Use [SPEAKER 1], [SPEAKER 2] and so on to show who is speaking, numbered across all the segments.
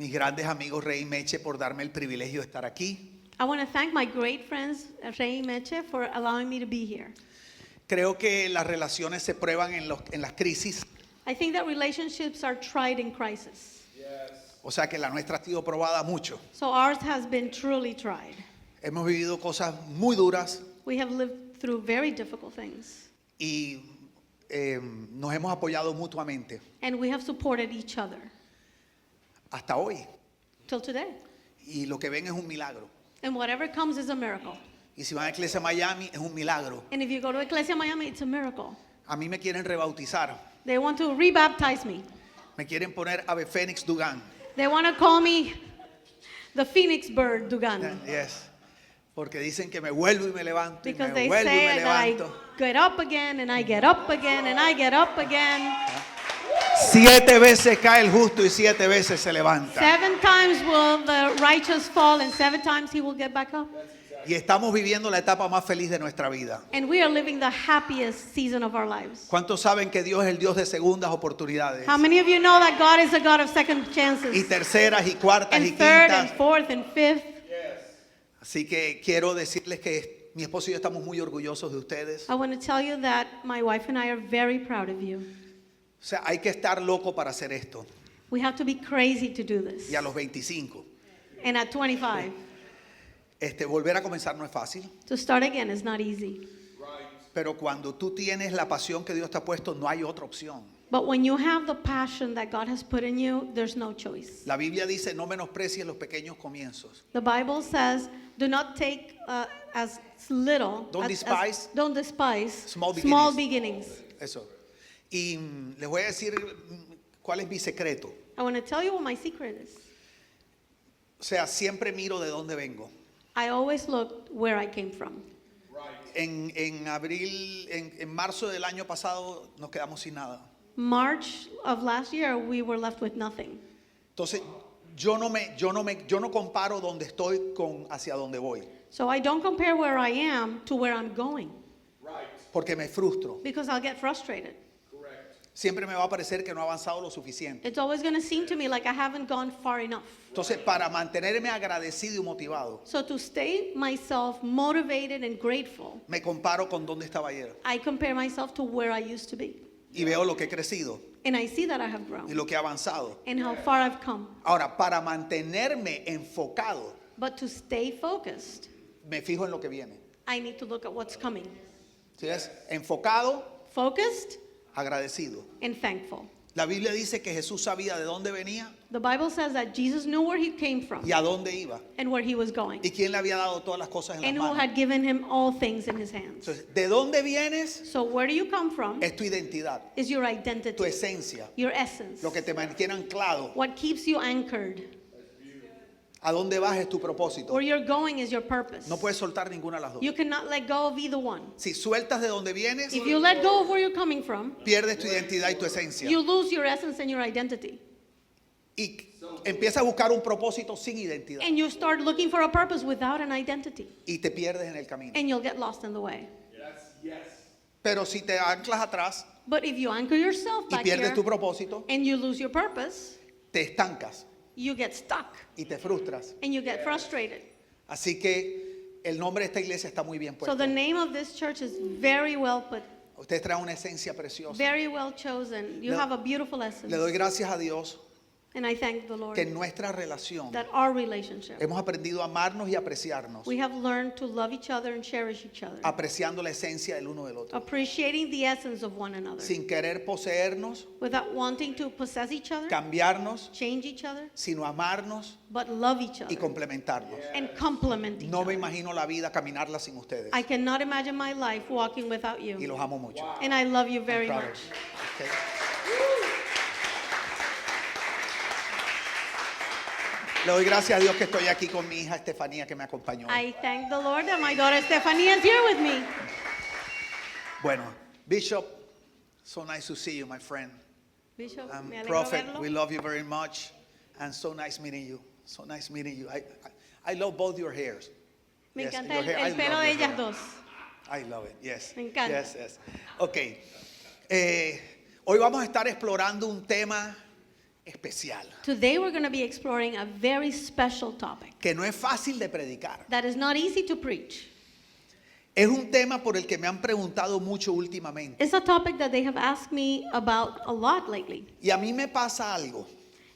[SPEAKER 1] mis grandes amigos Rey y Meche por darme el privilegio de estar aquí.
[SPEAKER 2] I want to thank my great friends Rey y Meche for allowing me to be here.
[SPEAKER 1] Creo que las relaciones se prueban en las crisis.
[SPEAKER 2] I think that relationships are tried in crisis.
[SPEAKER 1] O sea que la nuestra ha sido probada mucho.
[SPEAKER 2] So ours has been truly tried.
[SPEAKER 1] Hemos vivido cosas muy duras
[SPEAKER 2] We have lived through very difficult things.
[SPEAKER 1] y nos hemos apoyado mutuamente
[SPEAKER 2] And we have supported each other
[SPEAKER 1] hasta hoy.
[SPEAKER 2] till today.
[SPEAKER 1] Y lo que ven es un milagro.
[SPEAKER 2] And whatever comes is a miracle.
[SPEAKER 1] Y si van a Iglesia Miami es un milagro.
[SPEAKER 2] And if you go to Ecclesia Miami, it's a miracle.
[SPEAKER 1] A mí me quieren rebautizar.
[SPEAKER 2] They want to rebaptize me.
[SPEAKER 1] Me quieren poner Ave Fénix Dugan.
[SPEAKER 2] They want to call me the Phoenix Bird Dugan.
[SPEAKER 1] Yes. Porque dicen que me vuelvo y me levanto. Y
[SPEAKER 2] Because
[SPEAKER 1] me
[SPEAKER 2] they
[SPEAKER 1] vuelvo y
[SPEAKER 2] say
[SPEAKER 1] me
[SPEAKER 2] that I
[SPEAKER 1] levanto.
[SPEAKER 2] get up again and I get up again and I get up again.
[SPEAKER 1] 7 veces cae el justo y 7 veces se levanta.
[SPEAKER 2] 7 times will the righteous fall and 7 times he will get back up.
[SPEAKER 1] Y estamos viviendo la etapa más feliz de nuestra vida.
[SPEAKER 2] And we are living the happiest season of our lives.
[SPEAKER 1] ¿Cuántos saben que Dios es el Dios de segundas oportunidades?
[SPEAKER 2] How many of you know that God is a God of second
[SPEAKER 1] Y
[SPEAKER 2] chances?
[SPEAKER 1] terceras y cuartas y
[SPEAKER 2] And third and
[SPEAKER 1] quintas.
[SPEAKER 2] fourth and fifth.
[SPEAKER 1] Así que quiero decirles que mi esposo y yo estamos muy orgullosos de ustedes.
[SPEAKER 2] I want to tell you that my wife and I are very proud of you.
[SPEAKER 1] O sea, hay que estar loco para hacer esto.
[SPEAKER 2] We have to be crazy to do this.
[SPEAKER 1] Y a los 25.
[SPEAKER 2] And at 25,
[SPEAKER 1] Volver a comenzar no es fácil.
[SPEAKER 2] to start again is not easy.
[SPEAKER 1] Pero cuando tú tienes la pasión que Dios te ha puesto, no hay otra opción.
[SPEAKER 2] But when you have the passion that God has put in you, there's no choice.
[SPEAKER 1] La Biblia dice, no menosprecies los pequeños comienzos.
[SPEAKER 2] The Bible says, do not take as little,
[SPEAKER 1] Don't despise
[SPEAKER 2] don't despise
[SPEAKER 1] small
[SPEAKER 2] small
[SPEAKER 1] beginnings.
[SPEAKER 2] beginnings.
[SPEAKER 1] Eso. Y les voy a decir cuál es mi secreto.
[SPEAKER 2] I want to tell you what my secret is.
[SPEAKER 1] O sea, siempre miro de dónde vengo.
[SPEAKER 2] I always look where I came from.
[SPEAKER 1] En abril, en marzo del año pasado nos quedamos sin nada.
[SPEAKER 2] March of last year, we were left with nothing.
[SPEAKER 1] Entonces, yo no comparo donde estoy con hacia dónde voy,
[SPEAKER 2] So I don't compare where I am to where I'm going
[SPEAKER 1] porque me frustro.
[SPEAKER 2] because I'll get frustrated.
[SPEAKER 1] Siempre me va a parecer que no he avanzado lo suficiente.
[SPEAKER 2] It's always going to seem to me like I haven't gone far enough.
[SPEAKER 1] Entonces, para mantenerme agradecido y motivado,
[SPEAKER 2] So to stay myself motivated and grateful,
[SPEAKER 1] me comparo con dónde estaba ayer
[SPEAKER 2] I compare myself to where I used to be.
[SPEAKER 1] y veo lo que he crecido
[SPEAKER 2] And I see that I have
[SPEAKER 1] y
[SPEAKER 2] grown
[SPEAKER 1] lo que he avanzado.
[SPEAKER 2] and how far I've come.
[SPEAKER 1] Ahora, para mantenerme enfocado,
[SPEAKER 2] But to stay focused,
[SPEAKER 1] me fijo en lo que viene.
[SPEAKER 2] I need to look at what's coming.
[SPEAKER 1] ¿Sí ves? Enfocado,
[SPEAKER 2] Focused
[SPEAKER 1] agradecido.
[SPEAKER 2] and thankful.
[SPEAKER 1] La Biblia dice que Jesús sabía de dónde venía
[SPEAKER 2] The Bible says that Jesus knew where he came from
[SPEAKER 1] y a dónde iba
[SPEAKER 2] and where he was going,
[SPEAKER 1] y quién le había dado todas las cosas en
[SPEAKER 2] and
[SPEAKER 1] las
[SPEAKER 2] who
[SPEAKER 1] manos.
[SPEAKER 2] had given him all things in his hands.
[SPEAKER 1] Entonces, ¿de dónde vienes?
[SPEAKER 2] So where do you come from
[SPEAKER 1] Es tu identidad,
[SPEAKER 2] is your
[SPEAKER 1] tu
[SPEAKER 2] identity,
[SPEAKER 1] esencia,
[SPEAKER 2] your essence.
[SPEAKER 1] lo que te mantiene anclado.
[SPEAKER 2] What keeps you anchored.
[SPEAKER 1] A dónde vas es tu propósito.
[SPEAKER 2] Where you're going is your purpose.
[SPEAKER 1] No puedes soltar ninguna de las dos.
[SPEAKER 2] You cannot let go of either one.
[SPEAKER 1] Si sueltas de dónde vienes,
[SPEAKER 2] If you let go of where you're coming from,
[SPEAKER 1] pierdes tu identidad y tu esencia.
[SPEAKER 2] you lose your essence and your identity.
[SPEAKER 1] Y empiezas a buscar un propósito sin identidad.
[SPEAKER 2] And you start looking for a purpose without an identity.
[SPEAKER 1] Y te pierdes en el camino.
[SPEAKER 2] And you'll get lost in the way.
[SPEAKER 1] Pero si te anclas atrás
[SPEAKER 2] But if you anchor yourself
[SPEAKER 1] y
[SPEAKER 2] back
[SPEAKER 1] pierdes
[SPEAKER 2] here
[SPEAKER 1] tu propósito,
[SPEAKER 2] and you lose your purpose,
[SPEAKER 1] te estancas
[SPEAKER 2] you get stuck
[SPEAKER 1] y te frustras.
[SPEAKER 2] and you get frustrated.
[SPEAKER 1] Así que el nombre de esta iglesia está muy bien
[SPEAKER 2] So
[SPEAKER 1] puesto.
[SPEAKER 2] the name of this church is very well put,
[SPEAKER 1] Ustedes traen una esencia preciosa.
[SPEAKER 2] very well chosen. You
[SPEAKER 1] Le-
[SPEAKER 2] have a beautiful essence.
[SPEAKER 1] Le doy gracias a Dios
[SPEAKER 2] And I thank the Lord
[SPEAKER 1] que en nuestra relación
[SPEAKER 2] that our relationship,
[SPEAKER 1] hemos aprendido a amarnos y apreciarnos,
[SPEAKER 2] we have learned to love each other and cherish each other,
[SPEAKER 1] apreciando la esencia del uno del otro,
[SPEAKER 2] appreciating the essence of one another,
[SPEAKER 1] sin querer poseernos,
[SPEAKER 2] without wanting to possess each other,
[SPEAKER 1] cambiarnos,
[SPEAKER 2] change each other,
[SPEAKER 1] sino amarnos
[SPEAKER 2] but love each
[SPEAKER 1] y
[SPEAKER 2] other
[SPEAKER 1] complementarnos.
[SPEAKER 2] and complement each
[SPEAKER 1] No me
[SPEAKER 2] other.
[SPEAKER 1] imagino la vida caminarla sin ustedes.
[SPEAKER 2] I cannot imagine my life walking without
[SPEAKER 1] Y
[SPEAKER 2] you.
[SPEAKER 1] los amo mucho.
[SPEAKER 2] And I love you very
[SPEAKER 1] Proud of
[SPEAKER 2] much.
[SPEAKER 1] you. Okay. Le doy gracias a Dios que estoy aquí con mi hija Estefanía que me acompañó.
[SPEAKER 2] I thank the Lord that my daughter Stephanie is here with me.
[SPEAKER 1] Bueno, Bishop, so nice to see you, my friend.
[SPEAKER 2] Bishop, me alegro
[SPEAKER 1] Prophet,
[SPEAKER 2] verlo.
[SPEAKER 1] we love you very much, and so nice meeting you. So nice meeting you. I love both your hairs.
[SPEAKER 2] Me
[SPEAKER 1] Yes,
[SPEAKER 2] encanta
[SPEAKER 1] your hair. I
[SPEAKER 2] el pelo
[SPEAKER 1] love
[SPEAKER 2] de
[SPEAKER 1] your
[SPEAKER 2] ellas
[SPEAKER 1] hair.
[SPEAKER 2] dos.
[SPEAKER 1] I love it. Yes.
[SPEAKER 2] Me encanta.
[SPEAKER 1] Yes, yes. Okay. Hoy vamos a estar explorando un tema especial,
[SPEAKER 2] Today we're going to be exploring a very special topic
[SPEAKER 1] que no es fácil de predicar.
[SPEAKER 2] that is not easy to preach.
[SPEAKER 1] Es un tema por el que me han preguntado mucho últimamente.
[SPEAKER 2] It's a topic that they have asked me about a lot lately.
[SPEAKER 1] Y a mí me pasa algo.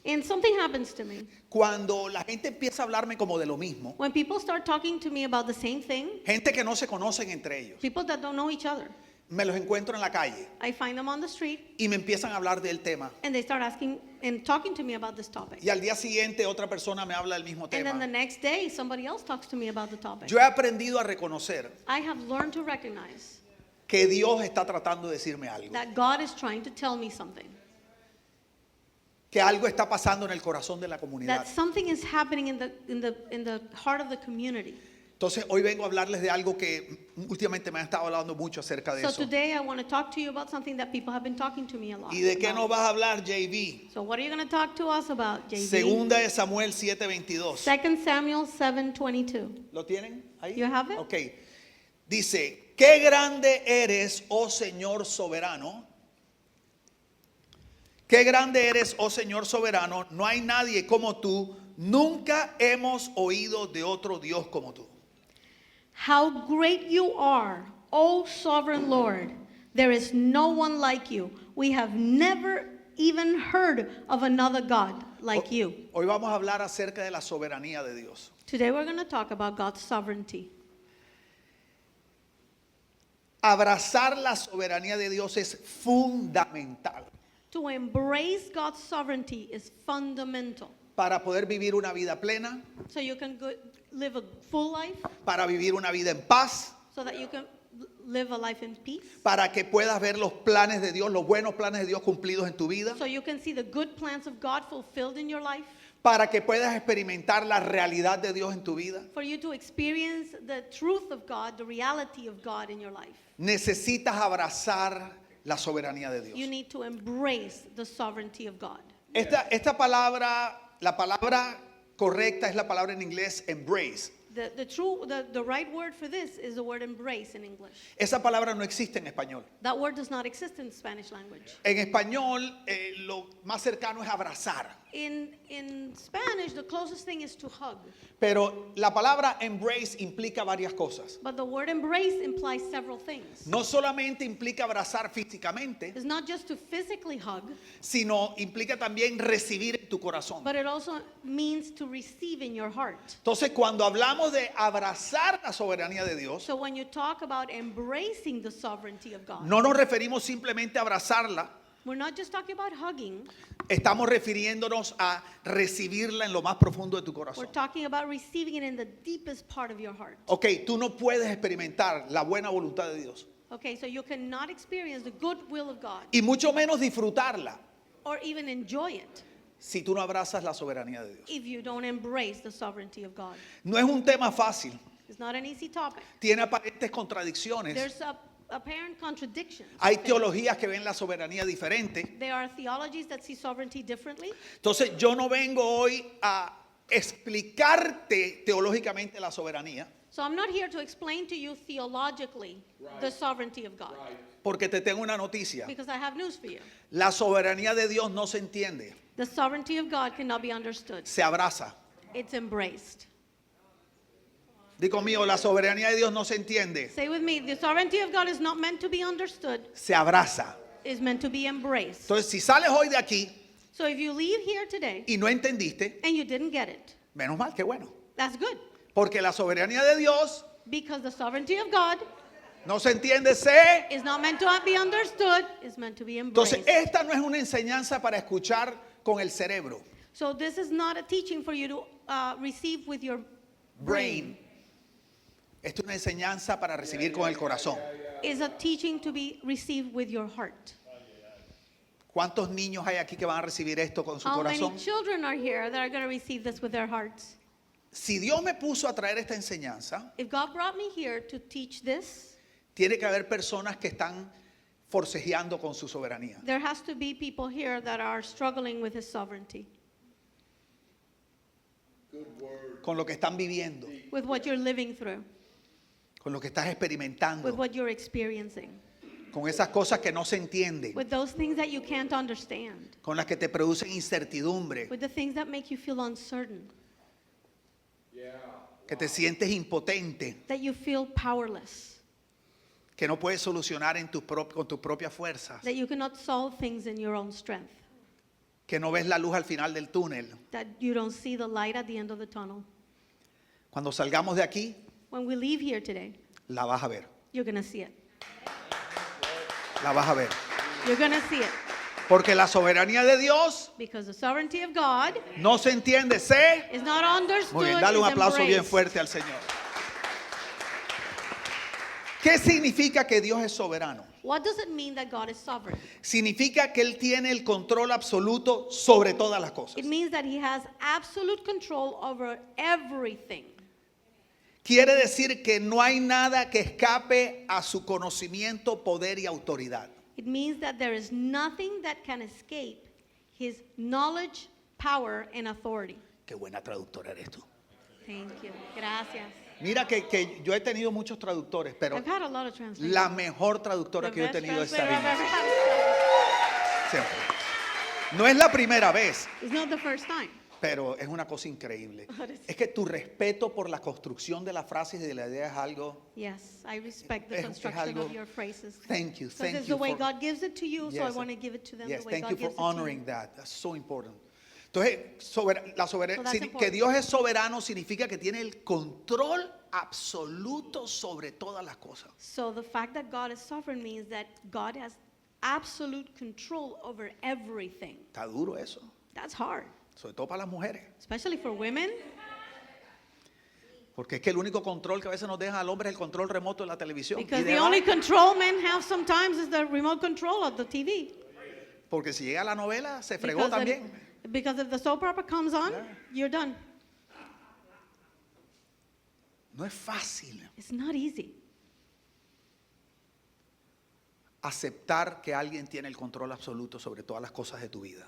[SPEAKER 2] And something happens to me.
[SPEAKER 1] Cuando la gente empieza a hablarme como de lo mismo,
[SPEAKER 2] When people start talking to me about the same thing,
[SPEAKER 1] gente que no se conocen entre ellos,
[SPEAKER 2] people that don't know each other,
[SPEAKER 1] me los encuentro en la calle
[SPEAKER 2] I find them on the street
[SPEAKER 1] y me empiezan a hablar del tema.
[SPEAKER 2] and they start asking and talking to me about this topic.
[SPEAKER 1] Y al día siguiente otra persona me habla del mismo
[SPEAKER 2] And then the
[SPEAKER 1] tema.
[SPEAKER 2] next day, somebody else talks to me about the topic.
[SPEAKER 1] Yo he aprendido a reconocer
[SPEAKER 2] I have learned to recognize
[SPEAKER 1] que Dios está tratando de decirme algo,
[SPEAKER 2] that God is trying to tell me something,
[SPEAKER 1] que algo está pasando en el corazón de la comunidad.
[SPEAKER 2] that something is happening in the heart of the community.
[SPEAKER 1] Entonces hoy vengo a hablarles de algo que últimamente me han estado hablando mucho acerca de
[SPEAKER 2] So
[SPEAKER 1] eso.
[SPEAKER 2] today I want to talk to you about something that people have been talking to me a lot
[SPEAKER 1] ¿Y de qué nos
[SPEAKER 2] about.
[SPEAKER 1] vas a hablar, JB?
[SPEAKER 2] So what are you going to talk to us about, JV?
[SPEAKER 1] Segunda de Samuel 7:22.
[SPEAKER 2] 2 Samuel 7:22.
[SPEAKER 1] ¿Lo tienen ahí?
[SPEAKER 2] You have it?
[SPEAKER 1] Ok. Dice, qué grande eres, oh Señor soberano. Qué grande eres, oh Señor soberano. No hay nadie como tú. Nunca hemos oído de otro Dios como tú.
[SPEAKER 2] How great you are, O sovereign Lord. There is no one like you. We have never even heard of another God like you.
[SPEAKER 1] Hoy vamos a hablar acerca de la soberanía de Dios.
[SPEAKER 2] Today we're going to talk about God's sovereignty.
[SPEAKER 1] Abrazar la soberanía de Dios es fundamental
[SPEAKER 2] To embrace God's sovereignty is fundamental.
[SPEAKER 1] para poder vivir una vida plena,
[SPEAKER 2] So you can live a full life,
[SPEAKER 1] para vivir una vida en paz,
[SPEAKER 2] so that you can live a life in peace.
[SPEAKER 1] para que puedas ver los planes de Dios, los buenos planes de Dios cumplidos en tu vida,
[SPEAKER 2] So you can see the good plans of God fulfilled in your life.
[SPEAKER 1] para que puedas experimentar la realidad de Dios en tu vida.
[SPEAKER 2] For you to experience the truth of God, the reality of God in your life.
[SPEAKER 1] Necesitas abrazar la soberanía de
[SPEAKER 2] You
[SPEAKER 1] Dios.
[SPEAKER 2] need to embrace the sovereignty of God.
[SPEAKER 1] Esta palabra, la palabra correcta es la palabra en inglés embrace.
[SPEAKER 2] The right word for this is the word embrace in English.
[SPEAKER 1] Esa palabra no existe en español.
[SPEAKER 2] That word does not exist in Spanish language.
[SPEAKER 1] En español lo más cercano es abrazar.
[SPEAKER 2] In Spanish, the closest thing is to hug.
[SPEAKER 1] Pero la palabra embrace implica varias cosas.
[SPEAKER 2] But the word embrace implies several things.
[SPEAKER 1] No solamente implica abrazar físicamente,
[SPEAKER 2] It's not just to physically hug,
[SPEAKER 1] sino implica también recibir en tu corazón.
[SPEAKER 2] but it also means to receive in your heart.
[SPEAKER 1] Entonces, cuando hablamos de abrazar la soberanía de Dios,
[SPEAKER 2] So when you talk about embracing the sovereignty of God,
[SPEAKER 1] no nos referimos simplemente a abrazarla,
[SPEAKER 2] we're not just talking about hugging,
[SPEAKER 1] estamos refiriéndonos a recibirla en lo más profundo de tu
[SPEAKER 2] we're
[SPEAKER 1] corazón.
[SPEAKER 2] talking about receiving it in the deepest part of your heart.
[SPEAKER 1] Ok, tú no puedes experimentar la buena voluntad de Dios
[SPEAKER 2] Okay, so you cannot experience the good will of God
[SPEAKER 1] y mucho menos disfrutarla
[SPEAKER 2] or even enjoy it
[SPEAKER 1] si tú no abrazas la soberanía de Dios.
[SPEAKER 2] if you don't embrace the sovereignty of God.
[SPEAKER 1] No es un tema fácil,
[SPEAKER 2] It's not an easy topic.
[SPEAKER 1] tiene aparentes contradicciones.
[SPEAKER 2] There's apparent contradictions.
[SPEAKER 1] Hay teologías que ven la soberanía diferente.
[SPEAKER 2] There are theologies that see sovereignty differently.
[SPEAKER 1] Entonces yo no vengo hoy a explicarte teológicamente la soberanía,
[SPEAKER 2] So I'm not here to explain to you theologically the sovereignty of God,
[SPEAKER 1] porque te tengo una noticia.
[SPEAKER 2] because I have news for you.
[SPEAKER 1] La soberanía de Dios no se entiende,
[SPEAKER 2] The sovereignty of God cannot be understood.
[SPEAKER 1] se abraza.
[SPEAKER 2] It's embraced.
[SPEAKER 1] Digo mío, la soberanía de Dios no se entiende,
[SPEAKER 2] Say with me, the sovereignty of God is not meant to be understood,
[SPEAKER 1] se abraza.
[SPEAKER 2] it's meant to be embraced.
[SPEAKER 1] Entonces, si sales hoy de aquí
[SPEAKER 2] So if you leave here today
[SPEAKER 1] y no entendiste,
[SPEAKER 2] and you didn't get it,
[SPEAKER 1] menos mal, qué bueno.
[SPEAKER 2] that's good.
[SPEAKER 1] Porque la soberanía de Dios
[SPEAKER 2] Because the sovereignty of God
[SPEAKER 1] no se entiende, se.
[SPEAKER 2] is not meant to be understood, it's meant to be embraced.
[SPEAKER 1] Entonces, esta no es una enseñanza para escuchar con el cerebro,
[SPEAKER 2] So this is not a teaching for you to receive with your brain.
[SPEAKER 1] brain. Esto es una enseñanza para recibir con el corazón.
[SPEAKER 2] It's a teaching to be received with your heart.
[SPEAKER 1] ¿Cuántos niños hay aquí que van a recibir esto con su
[SPEAKER 2] How many
[SPEAKER 1] corazón?
[SPEAKER 2] children are here that are going to receive this with their hearts?
[SPEAKER 1] Si Dios me puso a traer esta enseñanza,
[SPEAKER 2] If God brought me here to teach this,
[SPEAKER 1] tiene que haber personas que están forcejeando con su soberanía.
[SPEAKER 2] there has to be people here that are struggling with His sovereignty,
[SPEAKER 1] Con lo que están viviendo,
[SPEAKER 2] with what you're living through,
[SPEAKER 1] con lo que estás
[SPEAKER 2] with
[SPEAKER 1] experimentando.
[SPEAKER 2] what you're experiencing.
[SPEAKER 1] con esas cosas que no se entienden,
[SPEAKER 2] with those things that you can't understand,
[SPEAKER 1] con las que te producen incertidumbre,
[SPEAKER 2] with the things that make you feel uncertain,
[SPEAKER 1] que te sientes impotente,
[SPEAKER 2] that you feel powerless,
[SPEAKER 1] que no puedes solucionar con tus propias fuerzas,
[SPEAKER 2] that you cannot solve things in your own strength,
[SPEAKER 1] que no ves la luz al final del túnel.
[SPEAKER 2] that you don't see the light at the end of the tunnel.
[SPEAKER 1] Cuando salgamos de aquí,
[SPEAKER 2] When we leave here today,
[SPEAKER 1] la vas a ver,
[SPEAKER 2] you're going to see it.
[SPEAKER 1] la vas a ver.
[SPEAKER 2] You're going to see it.
[SPEAKER 1] Porque la soberanía de Dios
[SPEAKER 2] Because the sovereignty of God
[SPEAKER 1] no se entiende, ¿sé?
[SPEAKER 2] is not understood.
[SPEAKER 1] Muy bien, dale un
[SPEAKER 2] is
[SPEAKER 1] aplauso bien
[SPEAKER 2] embraced.
[SPEAKER 1] fuerte al Señor. ¿Qué significa que Dios es soberano?
[SPEAKER 2] What does it mean that God is sovereign?
[SPEAKER 1] Significa que Él tiene el control absoluto sobre todas las cosas.
[SPEAKER 2] It means that He has absolute control over everything.
[SPEAKER 1] Quiere decir que no hay nada que escape a su conocimiento, poder y autoridad.
[SPEAKER 2] It means that there is nothing that can escape His knowledge, power, and authority.
[SPEAKER 1] Qué buena traductora eres tú.
[SPEAKER 2] Thank you. Gracias.
[SPEAKER 1] Mira que yo he tenido muchos traductores, pero
[SPEAKER 2] I've had a lot of translators.
[SPEAKER 1] la mejor traductora
[SPEAKER 2] The
[SPEAKER 1] que yo he
[SPEAKER 2] best
[SPEAKER 1] tenido es
[SPEAKER 2] translator I've
[SPEAKER 1] Sabina.
[SPEAKER 2] ever had.
[SPEAKER 1] Siempre. No es la primera vez,
[SPEAKER 2] It's not the first time.
[SPEAKER 1] pero es una cosa increíble.
[SPEAKER 2] What is it?
[SPEAKER 1] Es que tu respeto por la construcción de las frases y de la idea es algo.
[SPEAKER 2] Yes, I respect the
[SPEAKER 1] Es
[SPEAKER 2] construction
[SPEAKER 1] algo-
[SPEAKER 2] of your phrases.
[SPEAKER 1] Thank you,
[SPEAKER 2] Because
[SPEAKER 1] thank
[SPEAKER 2] it's
[SPEAKER 1] you
[SPEAKER 2] the way
[SPEAKER 1] for-
[SPEAKER 2] God gives it to you, so I
[SPEAKER 1] Yes,
[SPEAKER 2] want to give it to them
[SPEAKER 1] yes,
[SPEAKER 2] the way
[SPEAKER 1] thank
[SPEAKER 2] God
[SPEAKER 1] you for
[SPEAKER 2] gives it to
[SPEAKER 1] honoring
[SPEAKER 2] you.
[SPEAKER 1] that. That's so important. Entonces,
[SPEAKER 2] So that's
[SPEAKER 1] que
[SPEAKER 2] important.
[SPEAKER 1] Dios es soberano significa que tiene el control absoluto sobre todas las cosas.
[SPEAKER 2] So the fact that God is sovereign means that God has absolute control over everything.
[SPEAKER 1] Está duro eso,
[SPEAKER 2] That's hard,
[SPEAKER 1] sobre todo para las mujeres.
[SPEAKER 2] especially for women.
[SPEAKER 1] Porque es que el único control que a veces nos deja al hombre es el control remoto de la televisión.
[SPEAKER 2] Because
[SPEAKER 1] Y de
[SPEAKER 2] the only
[SPEAKER 1] vaina.
[SPEAKER 2] control men have sometimes is the remote control of the TV.
[SPEAKER 1] Porque si llega la novela, se fregó
[SPEAKER 2] Because,
[SPEAKER 1] también.
[SPEAKER 2] because if the soap opera comes on,
[SPEAKER 1] Yeah.
[SPEAKER 2] you're done.
[SPEAKER 1] No es fácil
[SPEAKER 2] It's not easy
[SPEAKER 1] aceptar que alguien tiene el control absoluto sobre todas las cosas de tu vida.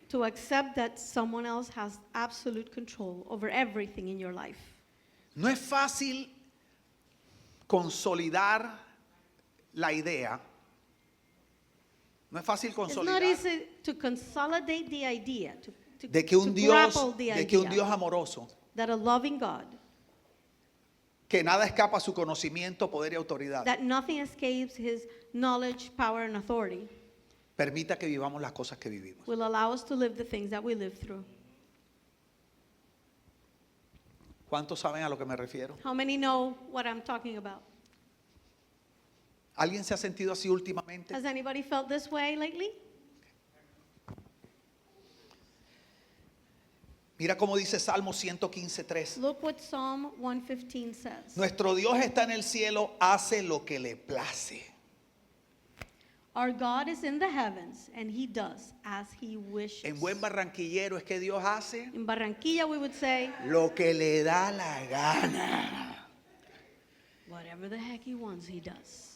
[SPEAKER 2] to accept that someone else has absolute control over everything in your life.
[SPEAKER 1] No es fácil consolidar la idea. No es fácil
[SPEAKER 2] It's not
[SPEAKER 1] consolidar
[SPEAKER 2] easy to consolidate the idea, to
[SPEAKER 1] de que un
[SPEAKER 2] to
[SPEAKER 1] Dios,
[SPEAKER 2] grapple the
[SPEAKER 1] de que un
[SPEAKER 2] idea
[SPEAKER 1] Dios amoroso,
[SPEAKER 2] that a loving God,
[SPEAKER 1] que nada escapa a su conocimiento, poder y autoridad,
[SPEAKER 2] that nothing escapes His knowledge, power, and authority,
[SPEAKER 1] permita que vivamos las cosas que vivimos.
[SPEAKER 2] will allow us to live the things that we live through.
[SPEAKER 1] ¿Cuántos saben a lo que me refiero?
[SPEAKER 2] How many know what I'm talking about?
[SPEAKER 1] ¿Alguien se ha sentido así últimamente?
[SPEAKER 2] Has anybody felt this way lately?
[SPEAKER 1] Mira cómo dice Salmo 115:3.
[SPEAKER 2] Look what Psalm 115 says.
[SPEAKER 1] Nuestro Dios está en el cielo, hace lo que le place.
[SPEAKER 2] Our God is in the heavens, and He does as He wishes.
[SPEAKER 1] En buen barranquillero es que Dios hace
[SPEAKER 2] In Barranquilla, we would say,
[SPEAKER 1] lo que le da la gana.
[SPEAKER 2] whatever the heck He wants, He does.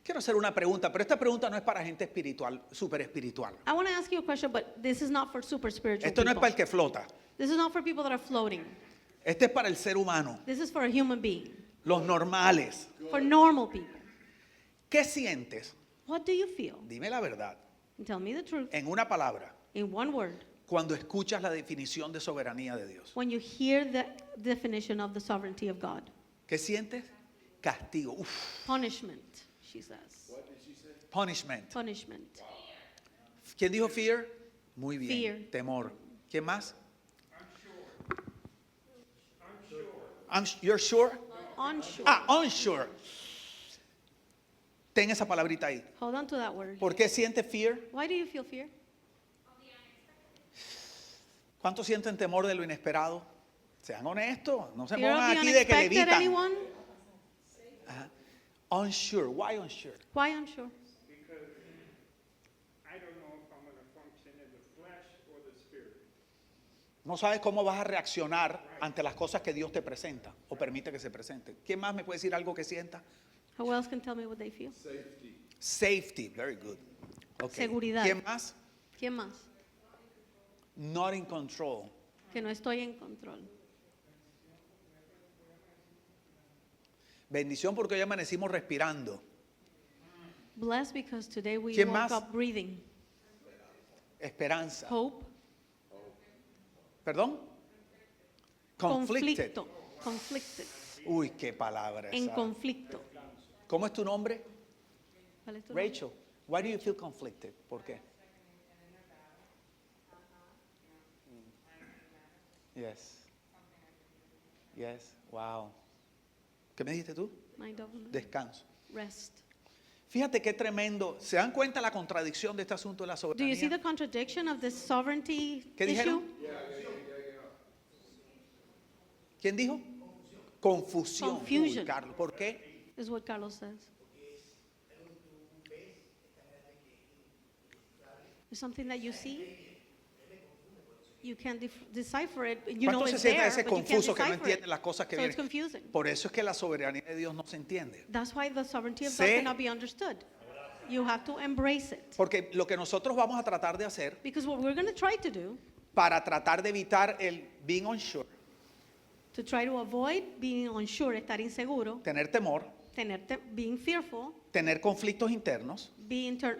[SPEAKER 1] Quiero hacer una pregunta, pero esta pregunta no es para gente espiritual, súper espiritual.
[SPEAKER 2] I want to ask you a question, but this is not for super spiritual
[SPEAKER 1] Esto no es
[SPEAKER 2] people.
[SPEAKER 1] para el que flota.
[SPEAKER 2] This is not for people that are floating.
[SPEAKER 1] Este es para el ser humano,
[SPEAKER 2] This is for a human being,
[SPEAKER 1] los normales.
[SPEAKER 2] for normal people.
[SPEAKER 1] ¿Qué sientes?
[SPEAKER 2] What do you feel?
[SPEAKER 1] Dime la verdad,
[SPEAKER 2] Tell me the truth
[SPEAKER 1] en una palabra,
[SPEAKER 2] in one word.
[SPEAKER 1] cuando escuchas la definición de soberanía de Dios.
[SPEAKER 2] When you hear the definition of the sovereignty of God,
[SPEAKER 1] ¿Qué sientes? Castigo. Uf,
[SPEAKER 2] punishment, she says.
[SPEAKER 1] punishment.
[SPEAKER 2] Punishment.
[SPEAKER 1] ¿Quién dijo fear? Muy bien.
[SPEAKER 2] Fear.
[SPEAKER 1] Temor. ¿Quién más? You're sure?
[SPEAKER 2] Unsure.
[SPEAKER 1] Unsure. Ten esa palabrita ahí.
[SPEAKER 2] Hold on to that word.
[SPEAKER 1] ¿Por qué sientes fear?
[SPEAKER 2] Why do you feel fear?
[SPEAKER 1] ¿Cuántos sienten temor de lo inesperado? Sean honestos, no se
[SPEAKER 2] Fear of
[SPEAKER 1] pongan
[SPEAKER 2] the
[SPEAKER 1] aquí de que
[SPEAKER 2] unexpected,
[SPEAKER 1] levitan.
[SPEAKER 2] anyone?
[SPEAKER 1] Ajá. Unsure. Why unsure?
[SPEAKER 2] Why unsure?
[SPEAKER 3] Because I don't know if I'm going to function in the flesh or the spirit.
[SPEAKER 1] No sabes cómo vas a reaccionar ante las cosas que Dios te presenta o permite que se presenten. ¿Quién más me puede decir algo que sienta?
[SPEAKER 2] Who else can tell me what they feel?
[SPEAKER 1] Safety. Very good. Okay.
[SPEAKER 2] Seguridad.
[SPEAKER 1] ¿Quién más?
[SPEAKER 2] ¿Quién más?
[SPEAKER 1] Not in control.
[SPEAKER 2] Que no estoy en control.
[SPEAKER 1] Bendición porque hoy amanecimos respirando.
[SPEAKER 2] Blessed because today we
[SPEAKER 1] ¿Quién
[SPEAKER 2] woke
[SPEAKER 1] más?
[SPEAKER 2] up breathing.
[SPEAKER 1] Esperanza.
[SPEAKER 2] Hope.
[SPEAKER 1] ¿Perdón? Conflicted.
[SPEAKER 2] Conflicto. Conflicted.
[SPEAKER 1] Uy, qué palabra
[SPEAKER 2] En
[SPEAKER 1] esa.
[SPEAKER 2] conflicto.
[SPEAKER 1] ¿Cómo es tu nombre?
[SPEAKER 2] ¿Cuál es tu nombre?
[SPEAKER 1] Rachel. Why do you feel conflicted? ¿Por qué? Yes. Yes. Wow. ¿Qué me dijiste tú?
[SPEAKER 2] Mind over matter.
[SPEAKER 1] Descanso.
[SPEAKER 2] Rest.
[SPEAKER 1] Fíjate qué tremendo. ¿Se dan cuenta la contradicción de este asunto de la
[SPEAKER 2] Do you see the
[SPEAKER 1] soberanía?
[SPEAKER 2] contradiction of this sovereignty
[SPEAKER 1] ¿Qué dijeron?
[SPEAKER 2] issue?
[SPEAKER 1] ¿Quién dijo? Confusión.
[SPEAKER 2] Confusion.
[SPEAKER 1] Uy, Carlos, ¿por qué?
[SPEAKER 2] Is what Carlos says. It's something that you see. You can't decipher it. You know
[SPEAKER 1] ¿Cuántos
[SPEAKER 2] it's
[SPEAKER 1] se sienten
[SPEAKER 2] there,
[SPEAKER 1] ese
[SPEAKER 2] but you can't
[SPEAKER 1] confuso que no
[SPEAKER 2] decipher
[SPEAKER 1] entienden
[SPEAKER 2] it.
[SPEAKER 1] las cosas que
[SPEAKER 2] So it's
[SPEAKER 1] vienen?
[SPEAKER 2] confusing.
[SPEAKER 1] Por eso es que la soberanía de Dios no se entiende.
[SPEAKER 2] That's why the sovereignty of God
[SPEAKER 1] Sé-
[SPEAKER 2] cannot be understood. You have to embrace it.
[SPEAKER 1] Porque lo que nosotros vamos a tratar de hacer
[SPEAKER 2] Because what we're going to try to do,
[SPEAKER 1] para tratar de evitar el being unsure,
[SPEAKER 2] to try to avoid being unsure, estar inseguro,
[SPEAKER 1] tener temor,
[SPEAKER 2] being fearful,
[SPEAKER 1] tener conflictos internos,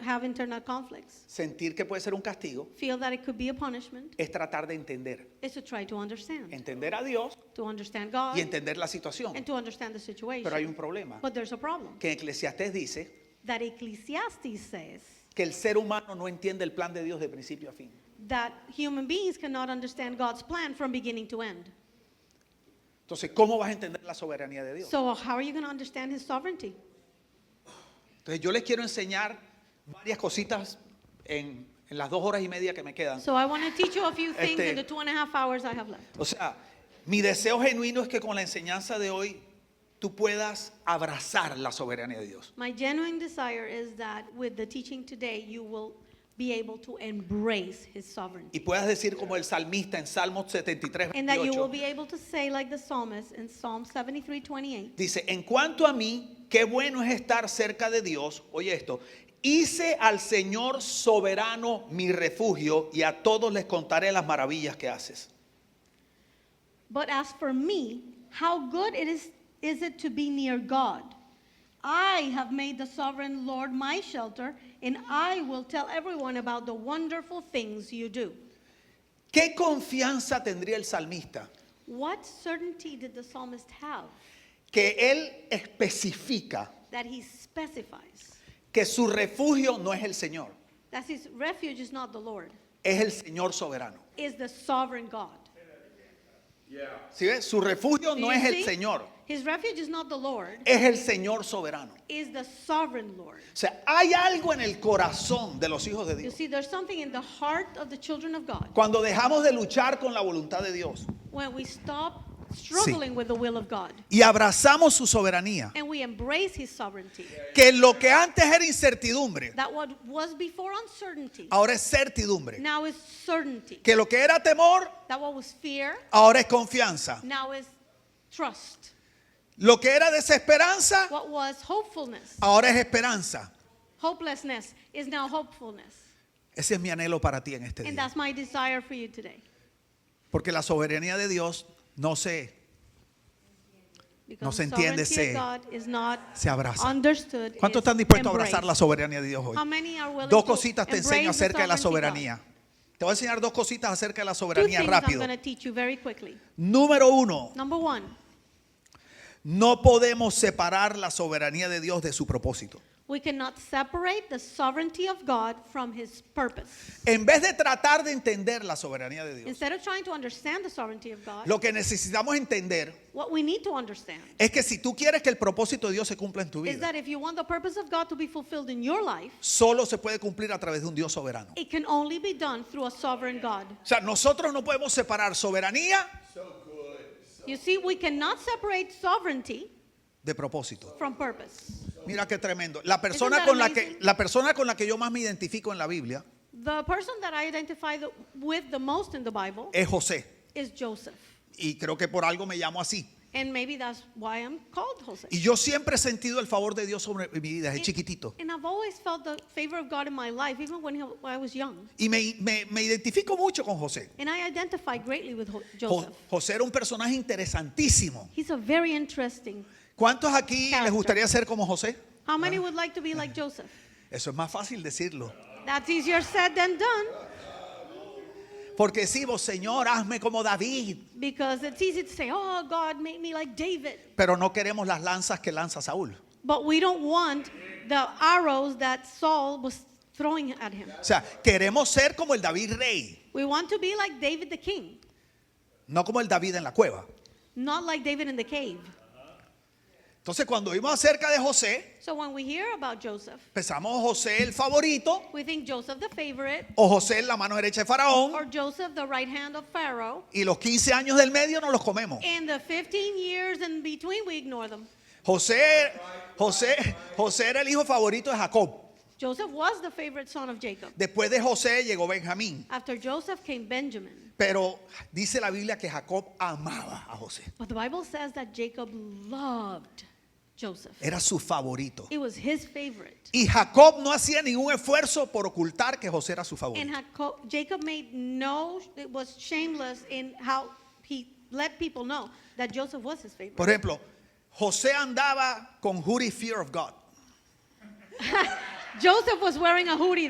[SPEAKER 2] have internal conflicts,
[SPEAKER 1] sentir que puede ser un castigo,
[SPEAKER 2] feel that it could be a punishment,
[SPEAKER 1] es tratar de entender.
[SPEAKER 2] is to try to understand.
[SPEAKER 1] Entender a Dios
[SPEAKER 2] To understand God
[SPEAKER 1] y entender la situación.
[SPEAKER 2] and to understand the situation.
[SPEAKER 1] Pero hay un problema.
[SPEAKER 2] But there's a problem.
[SPEAKER 1] Que Eclesiastés dice
[SPEAKER 2] That Ecclesiastes says
[SPEAKER 1] que el ser humano no entiende el plan de Dios de principio a fin.
[SPEAKER 2] that human beings cannot understand God's plan from beginning to end.
[SPEAKER 1] Entonces, ¿cómo vas a entender la soberanía de Dios?
[SPEAKER 2] So how are you going to understand his sovereignty?
[SPEAKER 1] Entonces, yo les quiero enseñar varias cositas en las 2 horas y media que me quedan.
[SPEAKER 2] So I want to teach you a few things
[SPEAKER 1] Este-
[SPEAKER 2] in the 2.5 hours I have left.
[SPEAKER 1] O sea, mi deseo genuino es que con la enseñanza de hoy tú puedas abrazar la soberanía de Dios.
[SPEAKER 2] My genuine desire is that with the teaching today, you will be able to embrace his sovereignty.
[SPEAKER 1] Y puedas decir como el salmista en Salmos 73,
[SPEAKER 2] And that you will
[SPEAKER 1] 28.
[SPEAKER 2] be able to say like the psalmist in Psalm 73:28.
[SPEAKER 1] Dice, en cuanto a mí, qué bueno es estar cerca de Dios. Oye esto, hice al Señor soberano mi refugio y a todos les contaré las maravillas que haces.
[SPEAKER 2] But as for me, how good it is it to be near God. I have made the sovereign Lord my shelter, and I will tell everyone about the wonderful things you do.
[SPEAKER 1] ¿Qué confianza tendría el salmista?
[SPEAKER 2] What certainty did the psalmist have
[SPEAKER 1] Que él especifica
[SPEAKER 2] that he specifies
[SPEAKER 1] que su refugio no es el Señor,
[SPEAKER 2] that his refuge is not the Lord,
[SPEAKER 1] es el Señor soberano.
[SPEAKER 2] is the sovereign God?
[SPEAKER 1] ¿Sí ves? Su refugio
[SPEAKER 2] Do
[SPEAKER 1] no
[SPEAKER 2] you
[SPEAKER 1] es el
[SPEAKER 2] see?
[SPEAKER 1] Señor,
[SPEAKER 2] His refuge is not the Lord,
[SPEAKER 1] es el Señor soberano.
[SPEAKER 2] is the sovereign Lord.
[SPEAKER 1] O sea, hay algo en el corazón de los hijos de
[SPEAKER 2] You
[SPEAKER 1] Dios.
[SPEAKER 2] see, there's something in the heart of the children of God.
[SPEAKER 1] Cuando dejamos de luchar con la voluntad de Dios
[SPEAKER 2] When we stop struggling with the will of God
[SPEAKER 1] y abrazamos su soberanía,
[SPEAKER 2] and we embrace his sovereignty,
[SPEAKER 1] que lo que antes era incertidumbre,
[SPEAKER 2] that what was before uncertainty
[SPEAKER 1] ahora es certidumbre.
[SPEAKER 2] now is certainty,
[SPEAKER 1] Que lo que era temor,
[SPEAKER 2] that what was fear
[SPEAKER 1] ahora es confianza.
[SPEAKER 2] now is trust,
[SPEAKER 1] Lo que era desesperanza,
[SPEAKER 2] what was hopefulness,
[SPEAKER 1] ahora es esperanza.
[SPEAKER 2] hopelessness is now hopefulness.
[SPEAKER 1] Ese es mi anhelo para ti en este
[SPEAKER 2] And
[SPEAKER 1] día.
[SPEAKER 2] that's my desire for you today.
[SPEAKER 1] Porque la soberanía de Dios no se
[SPEAKER 2] Because
[SPEAKER 1] se
[SPEAKER 2] the
[SPEAKER 1] entiende,
[SPEAKER 2] sovereignty of God is not
[SPEAKER 1] se abraza.
[SPEAKER 2] understood.
[SPEAKER 1] ¿Cuántos
[SPEAKER 2] is
[SPEAKER 1] están dispuestos a abrazar
[SPEAKER 2] embraced.
[SPEAKER 1] la soberanía de Dios hoy?
[SPEAKER 2] How many are willing
[SPEAKER 1] Dos
[SPEAKER 2] to
[SPEAKER 1] cositas te
[SPEAKER 2] embrace
[SPEAKER 1] enseño
[SPEAKER 2] the
[SPEAKER 1] acerca de la
[SPEAKER 2] sovereignty of God?
[SPEAKER 1] soberanía. Te voy a enseñar 2 cositas acerca de la
[SPEAKER 2] Two
[SPEAKER 1] soberanía
[SPEAKER 2] things I'm
[SPEAKER 1] rápido.
[SPEAKER 2] going to teach you very quickly.
[SPEAKER 1] Número 1,
[SPEAKER 2] Number one,
[SPEAKER 1] no podemos separar la soberanía de Dios de su propósito.
[SPEAKER 2] we cannot separate the sovereignty of God from his purpose.
[SPEAKER 1] En vez de tratar de entender la soberanía de Dios,
[SPEAKER 2] Instead of trying to understand the sovereignty of God,
[SPEAKER 1] lo que necesitamos entender
[SPEAKER 2] what we need to understand
[SPEAKER 1] es que si tú quieres que el propósito de Dios se cumpla en tu
[SPEAKER 2] is
[SPEAKER 1] vida,
[SPEAKER 2] that if you want the purpose of God to be fulfilled in your life,
[SPEAKER 1] solo se puede cumplir a través de un Dios soberano.
[SPEAKER 2] it can only be done through a sovereign God.
[SPEAKER 1] O sea, nosotros no podemos separar soberanía
[SPEAKER 2] You see, we cannot separate sovereignty
[SPEAKER 1] de propósito.
[SPEAKER 2] from purpose.
[SPEAKER 1] Mira qué tremendo. La persona
[SPEAKER 2] that
[SPEAKER 1] con
[SPEAKER 2] amazing?
[SPEAKER 1] la persona con la que yo más me identifico en la Biblia
[SPEAKER 2] The person that I identify with the most in the Bible
[SPEAKER 1] es José.
[SPEAKER 2] is Joseph.
[SPEAKER 1] Y creo que por algo me llamo así.
[SPEAKER 2] And maybe that's why I'm called Joseph.
[SPEAKER 1] Y yo siempre he sentido el favor de Dios sobre mi vida desde chiquitito.
[SPEAKER 2] And I've always felt the favor of God in my life, even when I was young.
[SPEAKER 1] Y me identifico mucho con José.
[SPEAKER 2] And I identify greatly with Joseph.
[SPEAKER 1] José era un personaje interesantísimo.
[SPEAKER 2] He's a very interesting.
[SPEAKER 1] ¿Cuántos aquí les
[SPEAKER 2] Character.
[SPEAKER 1] gustaría ser como José?
[SPEAKER 2] How many would like to be like Joseph?
[SPEAKER 1] Eso es más fácil decirlo.
[SPEAKER 2] That's easier said than done,
[SPEAKER 1] Porque decimos, Señor, hazme como David.
[SPEAKER 2] because it's easy to say, oh, God, make me like David.
[SPEAKER 1] Pero no queremos las lanzas que lanza Saúl.
[SPEAKER 2] But we don't want the arrows that Saul was throwing at him.
[SPEAKER 1] O sea, queremos ser como el David rey,
[SPEAKER 2] We want to be like David the king,
[SPEAKER 1] no como el David en la cueva.
[SPEAKER 2] not like David in the cave.
[SPEAKER 1] Entonces, cuando oímos acerca de José,
[SPEAKER 2] So when we hear about Joseph,
[SPEAKER 1] pensamos José el favorito,
[SPEAKER 2] we think Joseph the favorite,
[SPEAKER 1] o José en la mano derecha de Faraón,
[SPEAKER 2] or Joseph the right hand of Pharaoh.
[SPEAKER 1] y los 15 años del medio no los comemos.
[SPEAKER 2] In the 15 years in between, we ignore them.
[SPEAKER 1] José era el hijo favorito de Jacob.
[SPEAKER 2] Joseph was the favorite son of Jacob.
[SPEAKER 1] Después de José llegó Benjamín.
[SPEAKER 2] After Joseph came Benjamin.
[SPEAKER 1] Pero dice la Biblia que Jacob amaba a José.
[SPEAKER 2] But the Bible says that Jacob loved Joseph.
[SPEAKER 1] Era su favorito.
[SPEAKER 2] It was his favorite.
[SPEAKER 1] Y Jacob no hacía ningún esfuerzo por ocultar que José era su
[SPEAKER 2] And
[SPEAKER 1] favorito.
[SPEAKER 2] Jacob it was shameless in how he let people know that Joseph was his favorite.
[SPEAKER 1] Por ejemplo, José andaba con hoodie Fear of God.
[SPEAKER 2] Joseph was wearing a hoodie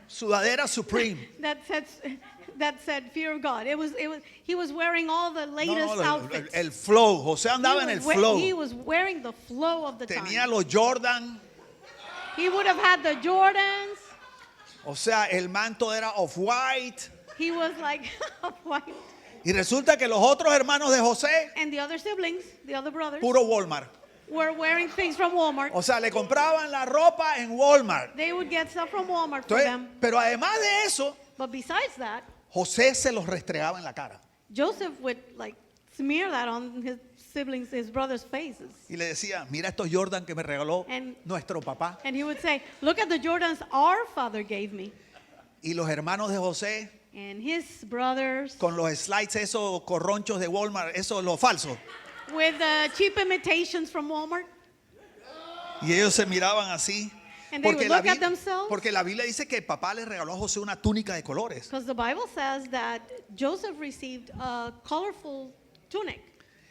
[SPEAKER 1] Sudadera Supreme.
[SPEAKER 2] that said fear of God. He was wearing all the latest outfits.
[SPEAKER 1] El flow. José andaba en el flow.
[SPEAKER 2] He was wearing the flow of the
[SPEAKER 1] Tenía
[SPEAKER 2] time.
[SPEAKER 1] los Jordan.
[SPEAKER 2] He would have had the Jordans.
[SPEAKER 1] O sea, el manto era off-white.
[SPEAKER 2] He was like white.
[SPEAKER 1] Y resulta que los otros hermanos de José,
[SPEAKER 2] And the other siblings, the other brothers,
[SPEAKER 1] puro Walmart.
[SPEAKER 2] were wearing things from Walmart.
[SPEAKER 1] O sea, le compraban la ropa en Walmart.
[SPEAKER 2] They would get stuff from Walmart for
[SPEAKER 1] Entonces,
[SPEAKER 2] them.
[SPEAKER 1] pero además de eso,
[SPEAKER 2] But besides that,
[SPEAKER 1] José se los restregaba en la cara.
[SPEAKER 2] Joseph would like smear that on his brothers' faces.
[SPEAKER 1] Y le decía, mira estos Jordan que me regaló
[SPEAKER 2] And-
[SPEAKER 1] nuestro papá.
[SPEAKER 2] And he would say, look at the Jordans our father gave me.
[SPEAKER 1] Y los hermanos de José,
[SPEAKER 2] And his brothers,
[SPEAKER 1] con los slides esos corronchos de Walmart, eso lo falso.
[SPEAKER 2] with cheap imitations from Walmart.
[SPEAKER 1] Y ellos se miraban así.
[SPEAKER 2] And they would look at themselves.
[SPEAKER 1] Porque la Biblia dice que el papá le regaló a José una túnica de colores.
[SPEAKER 2] Because the Bible says that Joseph received a colorful tunic,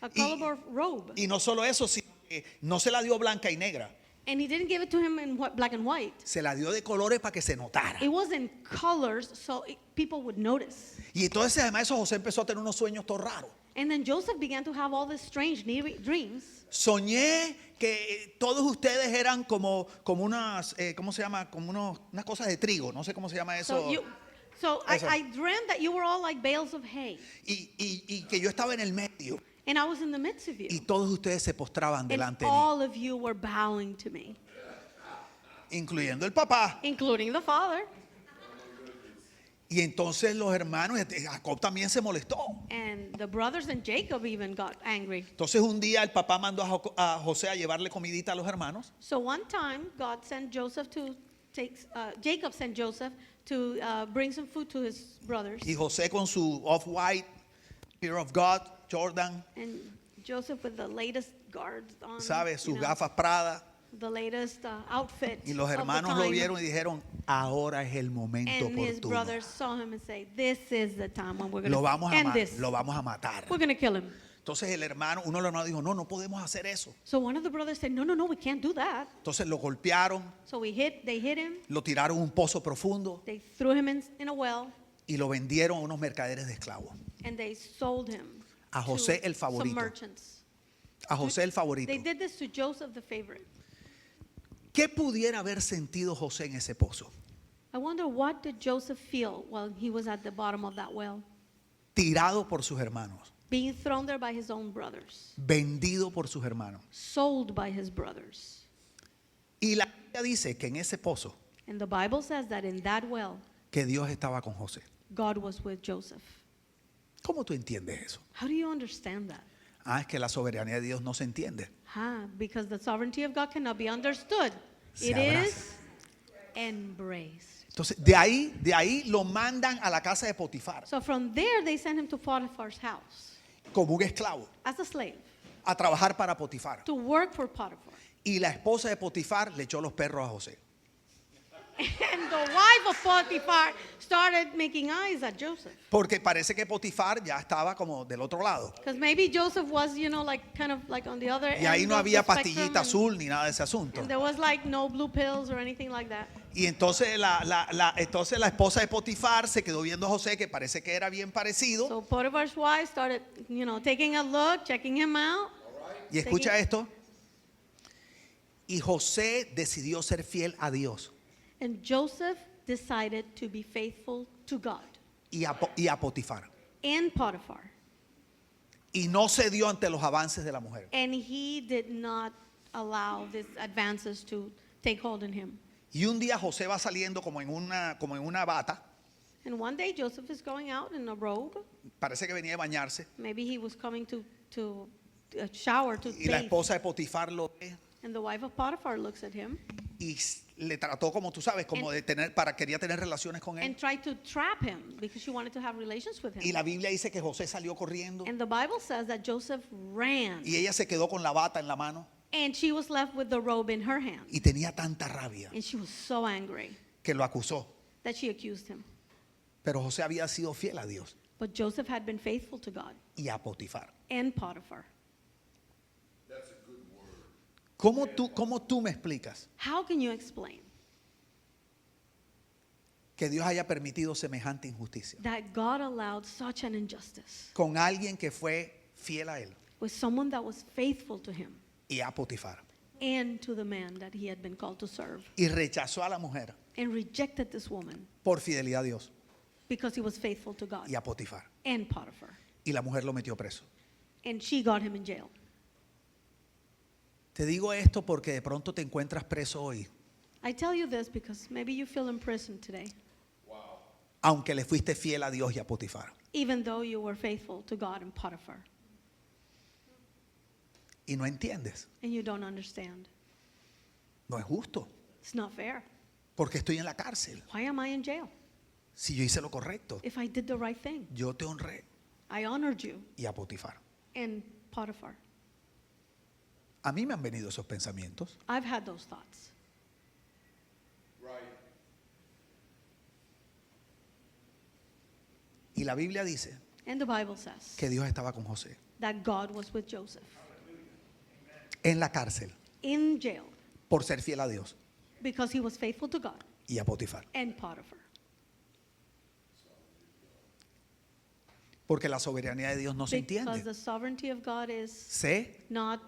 [SPEAKER 2] a colorful robe.
[SPEAKER 1] Y no solo eso, sino que no se la dio blanca y negra.
[SPEAKER 2] And he didn't give it to him in black and white.
[SPEAKER 1] Se la dio de colores para que se notara.
[SPEAKER 2] It was in colors so people would notice.
[SPEAKER 1] Y entonces además eso José empezó a tener unos sueños todos raros.
[SPEAKER 2] And then Joseph began to have all these strange dreams.
[SPEAKER 1] Soñé que todos ustedes eran como unas, ¿cómo se llama? Como unas cosas de trigo, no sé cómo se llama eso.
[SPEAKER 2] So
[SPEAKER 1] Eso.
[SPEAKER 2] I dreamt that you were all like bales of hay.
[SPEAKER 1] Y que yo estaba en el medio.
[SPEAKER 2] And I was in the midst of you.
[SPEAKER 1] Y todos ustedes se postraban
[SPEAKER 2] And
[SPEAKER 1] delante de mí,
[SPEAKER 2] all of you were bowing to me,
[SPEAKER 1] incluyendo el papá.
[SPEAKER 2] including the father.
[SPEAKER 1] Y entonces los hermanos, Jacob también se molestó.
[SPEAKER 2] And the brothers and Jacob even got angry.
[SPEAKER 1] Entonces un día el papá mandó a José a llevarle comidita a los hermanos.
[SPEAKER 2] So one time, God sent Jacob sent Joseph to bring some food to his brothers.
[SPEAKER 1] Y José con su off-white, Fear of God, Jordan,
[SPEAKER 2] And Joseph with the latest guards on,
[SPEAKER 1] ¿sabe? Sus
[SPEAKER 2] you know,
[SPEAKER 1] gafas Prada.
[SPEAKER 2] the latest outfit.
[SPEAKER 1] Y los
[SPEAKER 2] of the
[SPEAKER 1] hermanos lo
[SPEAKER 2] time.
[SPEAKER 1] vieron y dijeron, ahora es el momento
[SPEAKER 2] And his
[SPEAKER 1] oportuno.
[SPEAKER 2] brothers saw him and say, "This is the time when we're
[SPEAKER 1] Lo
[SPEAKER 2] going
[SPEAKER 1] vamos
[SPEAKER 2] to end this.
[SPEAKER 1] lo vamos a matar.
[SPEAKER 2] We're going to kill him."
[SPEAKER 1] Entonces el hermano, uno de los hermanos dijo, no podemos hacer eso.
[SPEAKER 2] So one of the brothers said, "No, we can't do that."
[SPEAKER 1] Entonces lo golpearon,
[SPEAKER 2] So they hit him.
[SPEAKER 1] lo tiraron a un pozo profundo
[SPEAKER 2] They threw him in a well,
[SPEAKER 1] y lo vendieron a unos mercaderes de esclavos.
[SPEAKER 2] and they sold him
[SPEAKER 1] A José
[SPEAKER 2] to
[SPEAKER 1] el favorito.
[SPEAKER 2] some merchants.
[SPEAKER 1] A José el favorito.
[SPEAKER 2] They did this to Joseph the favorite.
[SPEAKER 1] ¿Qué pudiera haber sentido José en ese pozo?
[SPEAKER 2] I wonder, what did Joseph feel while he was at the bottom of that well?
[SPEAKER 1] Tirado por sus hermanos,
[SPEAKER 2] Being thrown there by his own brothers,
[SPEAKER 1] vendido por sus hermanos.
[SPEAKER 2] sold by his brothers.
[SPEAKER 1] Y la Biblia dice que en ese pozo,
[SPEAKER 2] And the Bible says that in that well,
[SPEAKER 1] que Dios estaba con José.
[SPEAKER 2] God was with Joseph.
[SPEAKER 1] ¿Cómo tú entiendes eso?
[SPEAKER 2] How do you understand that?
[SPEAKER 1] Es que la soberanía de Dios no se entiende.
[SPEAKER 2] Because the sovereignty of God cannot be understood.
[SPEAKER 1] Se
[SPEAKER 2] It
[SPEAKER 1] abraza.
[SPEAKER 2] is embraced.
[SPEAKER 1] Entonces, de ahí lo mandan a la casa de Potifar,
[SPEAKER 2] So from there, they sent him to Potiphar's house
[SPEAKER 1] como un esclavo,
[SPEAKER 2] as a slave
[SPEAKER 1] a trabajar para Potifar.
[SPEAKER 2] to work for Potiphar.
[SPEAKER 1] Y la esposa de Potifar le echó los perros a José.
[SPEAKER 2] And the wife of Potiphar started making eyes at Joseph.
[SPEAKER 1] Porque parece que Potifar ya estaba como del otro lado.
[SPEAKER 2] Because maybe Joseph was, like kind of like on the other
[SPEAKER 1] Y ahí
[SPEAKER 2] end
[SPEAKER 1] no
[SPEAKER 2] of the
[SPEAKER 1] había
[SPEAKER 2] spectrum,
[SPEAKER 1] pastillita azul ni nada de ese asunto.
[SPEAKER 2] and there was like no blue pills or anything like that.
[SPEAKER 1] Y entonces entonces la esposa de Potifar se quedó viendo a José, que parece que era bien parecido.
[SPEAKER 2] So Potiphar's wife started, taking a look, checking him out.
[SPEAKER 1] Y escucha esto. Y José decidió ser fiel a Dios
[SPEAKER 2] And Joseph decided to be faithful to God
[SPEAKER 1] y a Potifar.
[SPEAKER 2] and Potiphar.
[SPEAKER 1] Y no cedió ante los avances de la mujer.
[SPEAKER 2] And he did not allow these advances to take hold in him.
[SPEAKER 1] Y un día José va saliendo como en una bata.
[SPEAKER 2] And one day Joseph is going out in a robe.
[SPEAKER 1] Parece que venía de bañarse.
[SPEAKER 2] Maybe he was coming to shower, to
[SPEAKER 1] Y la
[SPEAKER 2] bathe.
[SPEAKER 1] esposa de Potifar lo ve
[SPEAKER 2] And the wife of Potiphar looks at him
[SPEAKER 1] y le trató, como tú sabes, como de quería tener relaciones con él.
[SPEAKER 2] and tried to trap him because she wanted to have relations with
[SPEAKER 1] Y
[SPEAKER 2] him.
[SPEAKER 1] la Biblia dice que José salió corriendo
[SPEAKER 2] And the Bible says that Joseph ran,
[SPEAKER 1] y ella se quedó con la bata en la mano
[SPEAKER 2] and she was left with the robe in her hand.
[SPEAKER 1] y tenía tanta rabia
[SPEAKER 2] And she was so angry
[SPEAKER 1] que lo acusó.
[SPEAKER 2] that she accused him.
[SPEAKER 1] Pero José había sido fiel a Dios
[SPEAKER 2] But Joseph had been faithful to God
[SPEAKER 1] y a Potifar.
[SPEAKER 2] and Potiphar.
[SPEAKER 1] ¿Cómo tú me explicas
[SPEAKER 2] How can you explain
[SPEAKER 1] que Dios haya permitido semejante injusticia
[SPEAKER 2] that God allowed such an injustice
[SPEAKER 1] con alguien que fue fiel a él
[SPEAKER 2] with someone that was faithful to him
[SPEAKER 1] y a Potifar?
[SPEAKER 2] and to the man that he had been called to serve,
[SPEAKER 1] Y rechazó a la mujer
[SPEAKER 2] and rejected this woman
[SPEAKER 1] por fidelidad a Dios
[SPEAKER 2] because he was faithful to God
[SPEAKER 1] y a Potifar.
[SPEAKER 2] and Potiphar?
[SPEAKER 1] Y la mujer lo metió preso.
[SPEAKER 2] And she got him in jail.
[SPEAKER 1] Te digo esto porque de pronto te encuentras preso hoy,
[SPEAKER 2] I tell you this because maybe you feel imprisoned today,
[SPEAKER 1] aunque le fuiste fiel a Dios y a Potifar.
[SPEAKER 2] even though you were faithful to God and Potiphar,
[SPEAKER 1] Y no entiendes.
[SPEAKER 2] and you don't understand.
[SPEAKER 1] No es justo,
[SPEAKER 2] It's not fair.
[SPEAKER 1] porque estoy en la cárcel.
[SPEAKER 2] Why am I in jail?
[SPEAKER 1] Si yo hice lo correcto,
[SPEAKER 2] If I did the right thing,
[SPEAKER 1] yo te honré
[SPEAKER 2] I honored you
[SPEAKER 1] y a Potifar.
[SPEAKER 2] and Potiphar.
[SPEAKER 1] A mí me han venido esos pensamientos.
[SPEAKER 2] I've had those thoughts.
[SPEAKER 1] Y la Biblia dice
[SPEAKER 2] And the Bible says
[SPEAKER 1] que Dios estaba con José
[SPEAKER 2] that God was with Joseph
[SPEAKER 1] en la cárcel
[SPEAKER 2] in jail
[SPEAKER 1] por ser fiel a Dios
[SPEAKER 2] because he was faithful to God
[SPEAKER 1] y a Potifar.
[SPEAKER 2] and Potiphar.
[SPEAKER 1] Porque la soberanía de Dios no se
[SPEAKER 2] Because
[SPEAKER 1] entiende.
[SPEAKER 2] the sovereignty of God is
[SPEAKER 1] Se
[SPEAKER 2] not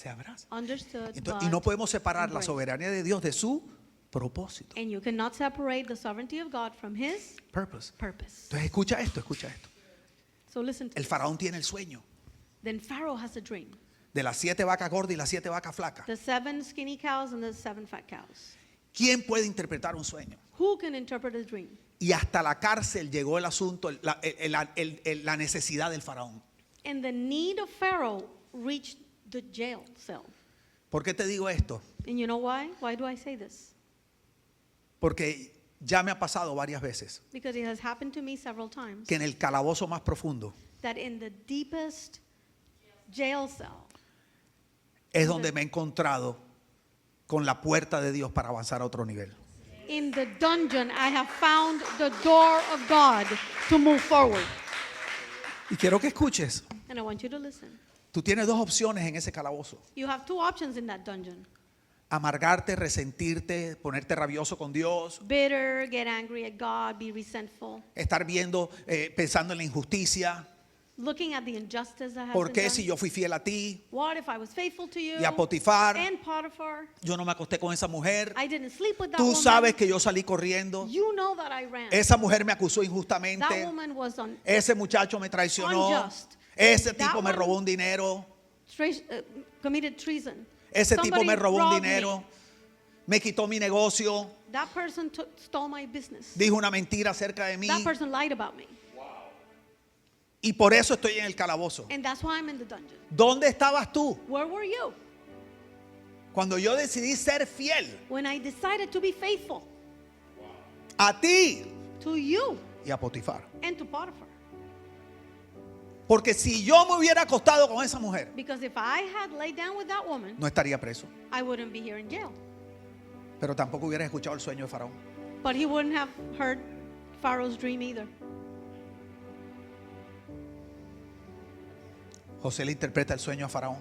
[SPEAKER 1] abraza.
[SPEAKER 2] understood.
[SPEAKER 1] Entonces, y no
[SPEAKER 2] but
[SPEAKER 1] podemos separar la
[SPEAKER 2] embraced.
[SPEAKER 1] soberanía de Dios de su propósito.
[SPEAKER 2] And you cannot separate the sovereignty of God from his
[SPEAKER 1] Purpose.
[SPEAKER 2] purpose.
[SPEAKER 1] Entonces escucha esto, escucha esto.
[SPEAKER 2] So listen to
[SPEAKER 1] El
[SPEAKER 2] this.
[SPEAKER 1] faraón tiene el sueño
[SPEAKER 2] Then Pharaoh has a dream.
[SPEAKER 1] de las 7 vacas gordas y las 7 vacas flacas.
[SPEAKER 2] The 7 skinny cows and the 7 fat cows.
[SPEAKER 1] ¿Quién puede interpretar un sueño?
[SPEAKER 2] Who can interpret a dream?
[SPEAKER 1] Y hasta la cárcel llegó el asunto, la necesidad del faraón.
[SPEAKER 2] And the need of Pharaoh reached the jail cell.
[SPEAKER 1] ¿Por qué te digo esto?
[SPEAKER 2] And you know why? Why do I say this?
[SPEAKER 1] Porque ya me ha pasado varias veces
[SPEAKER 2] Because it has happened to me several times
[SPEAKER 1] que en el calabozo más profundo
[SPEAKER 2] that in the deepest jail cell
[SPEAKER 1] es donde me he encontrado con la puerta de Dios para avanzar a otro nivel.
[SPEAKER 2] in the dungeon, I have found the door of God to move forward.
[SPEAKER 1] Y quiero que escuches.
[SPEAKER 2] And I want you to listen.
[SPEAKER 1] Tú tienes 2 opciones en ese calabozo.
[SPEAKER 2] You have 2 options in that dungeon.
[SPEAKER 1] Amargarte, resentirte, ponerte rabioso con Dios,
[SPEAKER 2] Bitter, get angry at God, be resentful.
[SPEAKER 1] estar viendo, pensando en la injusticia.
[SPEAKER 2] Looking at the injustice that has
[SPEAKER 1] ¿Por
[SPEAKER 2] been
[SPEAKER 1] qué
[SPEAKER 2] done.
[SPEAKER 1] si yo fui fiel a ti
[SPEAKER 2] What if I was faithful to you?
[SPEAKER 1] y a Potifar?
[SPEAKER 2] And Potiphar.
[SPEAKER 1] Yo no me acosté con esa mujer.
[SPEAKER 2] I didn't sleep with that
[SPEAKER 1] Tú
[SPEAKER 2] woman.
[SPEAKER 1] sabes que yo salí corriendo.
[SPEAKER 2] You know that I ran.
[SPEAKER 1] Esa mujer me acusó
[SPEAKER 2] That
[SPEAKER 1] injustamente.
[SPEAKER 2] woman was on
[SPEAKER 1] Ese muchacho me traicionó.
[SPEAKER 2] unjust.
[SPEAKER 1] Ese
[SPEAKER 2] That
[SPEAKER 1] tipo me
[SPEAKER 2] one-
[SPEAKER 1] robó un dinero.
[SPEAKER 2] committed treason.
[SPEAKER 1] Ese tipo
[SPEAKER 2] Somebody
[SPEAKER 1] me robó un
[SPEAKER 2] robbed
[SPEAKER 1] dinero.
[SPEAKER 2] me.
[SPEAKER 1] Me quitó mi negocio.
[SPEAKER 2] That person stole my business.
[SPEAKER 1] Dijo una mentira acerca de mí.
[SPEAKER 2] That person lied about me.
[SPEAKER 1] Y por eso estoy en el calabozo.
[SPEAKER 2] And that's why I'm in the dungeon.
[SPEAKER 1] ¿Dónde estabas tú
[SPEAKER 2] Where were you
[SPEAKER 1] cuando yo decidí ser fiel
[SPEAKER 2] when I decided to be faithful
[SPEAKER 1] a ti
[SPEAKER 2] to you
[SPEAKER 1] y a Potifar?
[SPEAKER 2] and to Potiphar?
[SPEAKER 1] Porque si yo me hubiera acostado con esa mujer,
[SPEAKER 2] Because if I had laid down with that woman,
[SPEAKER 1] no estaría preso.
[SPEAKER 2] I wouldn't be here in jail.
[SPEAKER 1] Pero tampoco hubieras escuchado el sueño de Faraón.
[SPEAKER 2] But he wouldn't have heard Pharaoh's dream either.
[SPEAKER 1] José le interpreta el sueño a Faraón.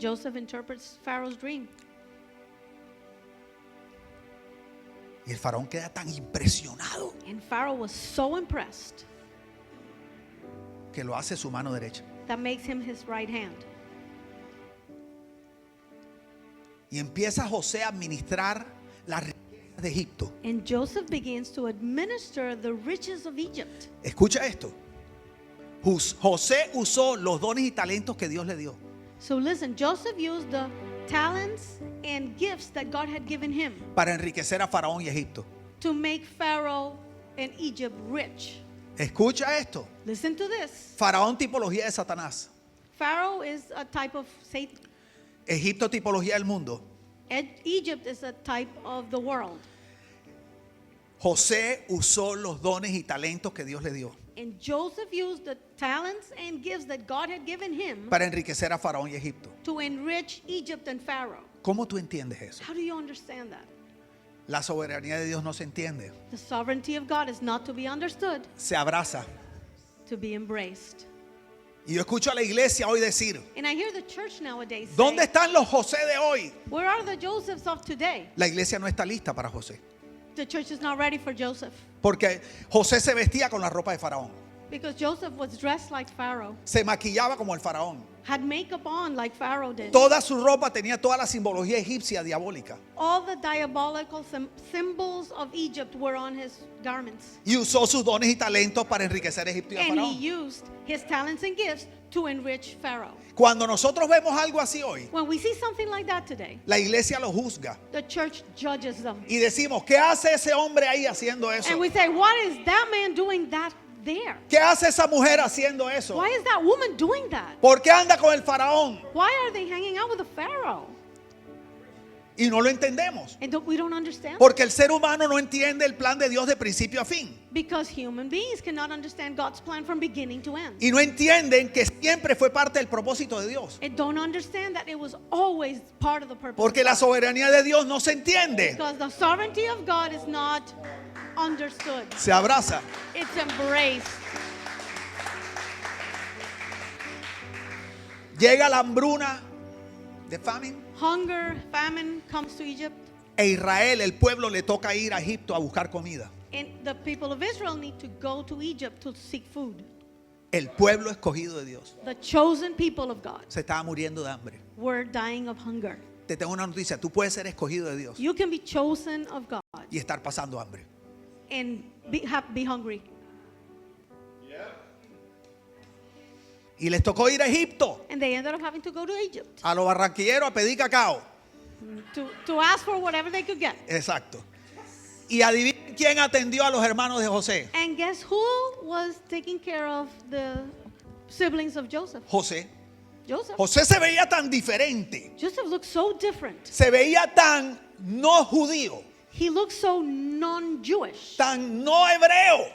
[SPEAKER 2] Joseph interprets Pharaoh's dream.
[SPEAKER 1] Y el Faraón queda tan impresionado
[SPEAKER 2] And Pharaoh was so impressed
[SPEAKER 1] que lo hace su mano derecha.
[SPEAKER 2] that makes him his right hand.
[SPEAKER 1] Y empieza José a administrar las riquezas de Egipto.
[SPEAKER 2] And Joseph begins to administer the riches of Egypt.
[SPEAKER 1] Escucha esto. José usó los dones y talentos que Dios le dio
[SPEAKER 2] So listen, Joseph used the talents and gifts that God had given him
[SPEAKER 1] para enriquecer a Faraón y Egipto.
[SPEAKER 2] to make Pharaoh and Egypt rich.
[SPEAKER 1] Escucha esto.
[SPEAKER 2] Listen to this.
[SPEAKER 1] Faraón, tipología de Satanás.
[SPEAKER 2] Pharaoh is a type of Satan.
[SPEAKER 1] Egipto, tipología del mundo.
[SPEAKER 2] Egypt is a type of the world.
[SPEAKER 1] José usó los dones y talentos que Dios le dio
[SPEAKER 2] And Joseph used the talents and gifts that God had given him
[SPEAKER 1] para enriquecer a Faraón y Egipto.
[SPEAKER 2] to enrich Egypt and Pharaoh.
[SPEAKER 1] ¿Cómo tú entiendes eso?
[SPEAKER 2] How do you understand that?
[SPEAKER 1] La soberanía de Dios no se entiende,
[SPEAKER 2] The sovereignty of God is not to be understood,
[SPEAKER 1] se abraza.
[SPEAKER 2] to be embraced.
[SPEAKER 1] Y yo escucho a la iglesia hoy decir,
[SPEAKER 2] And I hear the church nowadays
[SPEAKER 1] ¿dónde
[SPEAKER 2] say,
[SPEAKER 1] están los José de hoy?
[SPEAKER 2] where are the Josephs of today?
[SPEAKER 1] La iglesia no está lista para José,
[SPEAKER 2] The church is not ready for Joseph
[SPEAKER 1] porque José se vestía con la ropa de Faraón,
[SPEAKER 2] because Joseph was dressed like Pharaoh,
[SPEAKER 1] se maquillaba como el Faraón.
[SPEAKER 2] had makeup on like Pharaoh did.
[SPEAKER 1] Toda su ropa tenía toda la simbología egipcia diabólica.
[SPEAKER 2] All the diabolical symbols of Egypt were on his garments.
[SPEAKER 1] Y usó sus dones y talentos para enriquecer a Egipto y a
[SPEAKER 2] And he
[SPEAKER 1] Faraón.
[SPEAKER 2] used his talents and gifts to enrich Pharaoh.
[SPEAKER 1] Cuando nosotros vemos algo así hoy,
[SPEAKER 2] When we see something like that today,
[SPEAKER 1] la iglesia lo juzga
[SPEAKER 2] the church judges them.
[SPEAKER 1] y decimos, ¿qué hace ese hombre ahí haciendo eso?
[SPEAKER 2] And we say, what is that man doing that there?
[SPEAKER 1] ¿Qué hace esa mujer haciendo eso?
[SPEAKER 2] Why is that woman doing that?
[SPEAKER 1] ¿Por qué anda con el Faraón?
[SPEAKER 2] Why are they hanging out with the Pharaoh?
[SPEAKER 1] Y no lo entendemos.
[SPEAKER 2] And we don't understand.
[SPEAKER 1] Porque el ser humano no entiende el plan de Dios de principio a fin.
[SPEAKER 2] Because human beings cannot understand God's plan from beginning to end.
[SPEAKER 1] Y no entienden que siempre fue parte del propósito de Dios.
[SPEAKER 2] And don't understand that it was always part of the purpose.
[SPEAKER 1] Porque la soberanía de Dios no se entiende.
[SPEAKER 2] Because the sovereignty of God is not understood.
[SPEAKER 1] Se abraza.
[SPEAKER 2] It's embraced.
[SPEAKER 1] Llega la hambruna de famine.
[SPEAKER 2] Hunger, famine comes to Egypt.
[SPEAKER 1] E Israel, el pueblo, le toca ir a Egipto a buscar comida.
[SPEAKER 2] And the people of Israel need to go to Egypt to seek food.
[SPEAKER 1] El pueblo escogido de Dios
[SPEAKER 2] The chosen people of God
[SPEAKER 1] se estaba muriendo de hambre.
[SPEAKER 2] were dying of hunger.
[SPEAKER 1] Te tengo una noticia, tú puedes ser escogido de Dios
[SPEAKER 2] You can be chosen of God
[SPEAKER 1] y estar pasando hambre.
[SPEAKER 2] and be hungry.
[SPEAKER 1] Y les tocó ir a Egipto,
[SPEAKER 2] And they ended up having to go to Egypt
[SPEAKER 1] a los barranquilleros a pedir cacao.
[SPEAKER 2] to ask for whatever they could get.
[SPEAKER 1] Exacto. Y adivinen quién atendió a los hermanos de José.
[SPEAKER 2] And guess who was taking care of the siblings of Joseph?
[SPEAKER 1] José.
[SPEAKER 2] Joseph.
[SPEAKER 1] José se veía tan diferente,
[SPEAKER 2] Joseph looked so different.
[SPEAKER 1] se veía tan no judío,
[SPEAKER 2] He looked so non-Jewish,
[SPEAKER 1] tan no hebreo,